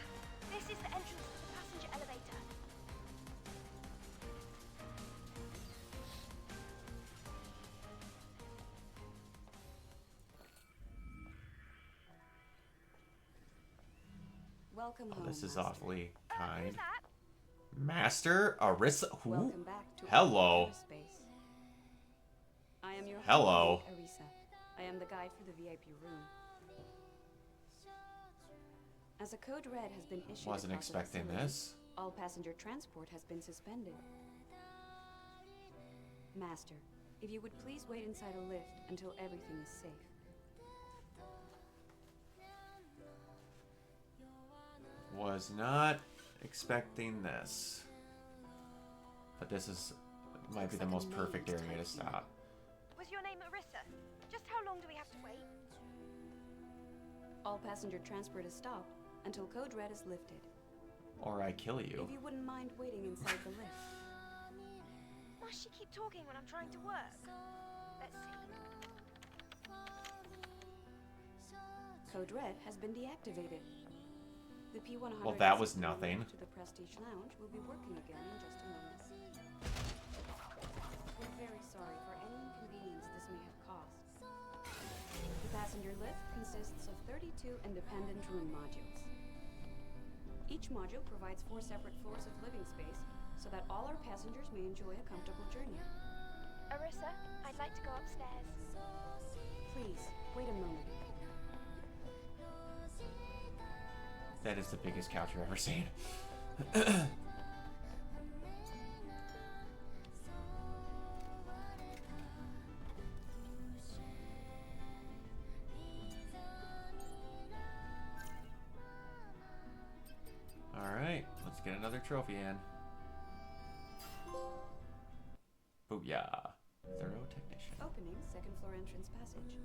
This is the entrance to the passenger elevator. Welcome home. This is Master. awfully Who's kind. that? Master Arissa. Who? Welcome back to Hello. Space. I am your Hello. host, Arisa. I am the guide for the VIP room. As a code red has been issued, Wasn't across the expecting facility, this. all passenger transport has been suspended. Master, if you would please wait inside a lift until everything is safe. Was not expecting this. But this is might be the most perfect area to stop. Was your name Arissa? Just how long do we have to wait? All passenger transport is stopped until code red is lifted. Or I kill you. If you wouldn't mind waiting inside the lift. Must she keep talking when I'm trying to work? Let's see. Code red has been deactivated. The P100 Well, that was system nothing. to the Prestige Lounge will be working again in just a moment. We're very sorry for any inconvenience this may have caused. The passenger lift consists of 32 independent room modules. Each module provides 4 separate floors of living space so that all our passengers may enjoy a comfortable journey. Arissa, I'd like to go upstairs. Please, wait a moment. That is the biggest couch I've ever seen. Alright, let's get another trophy in. Booyah. Thorough technician. Opening second floor entrance passage.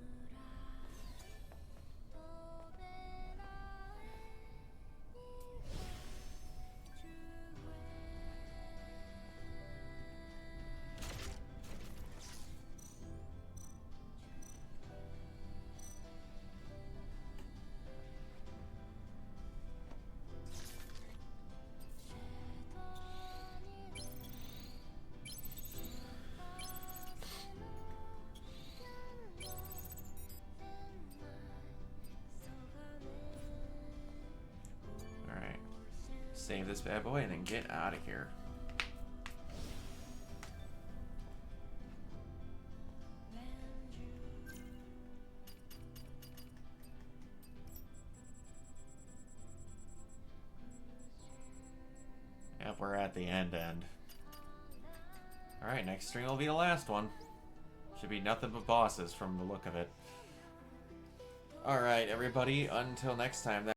Alright. Save this bad boy and then get out of here. Yep, we're at the end. Alright, next stream will be the last one. Should be nothing but bosses from the look of it. Alright, everybody, until next time.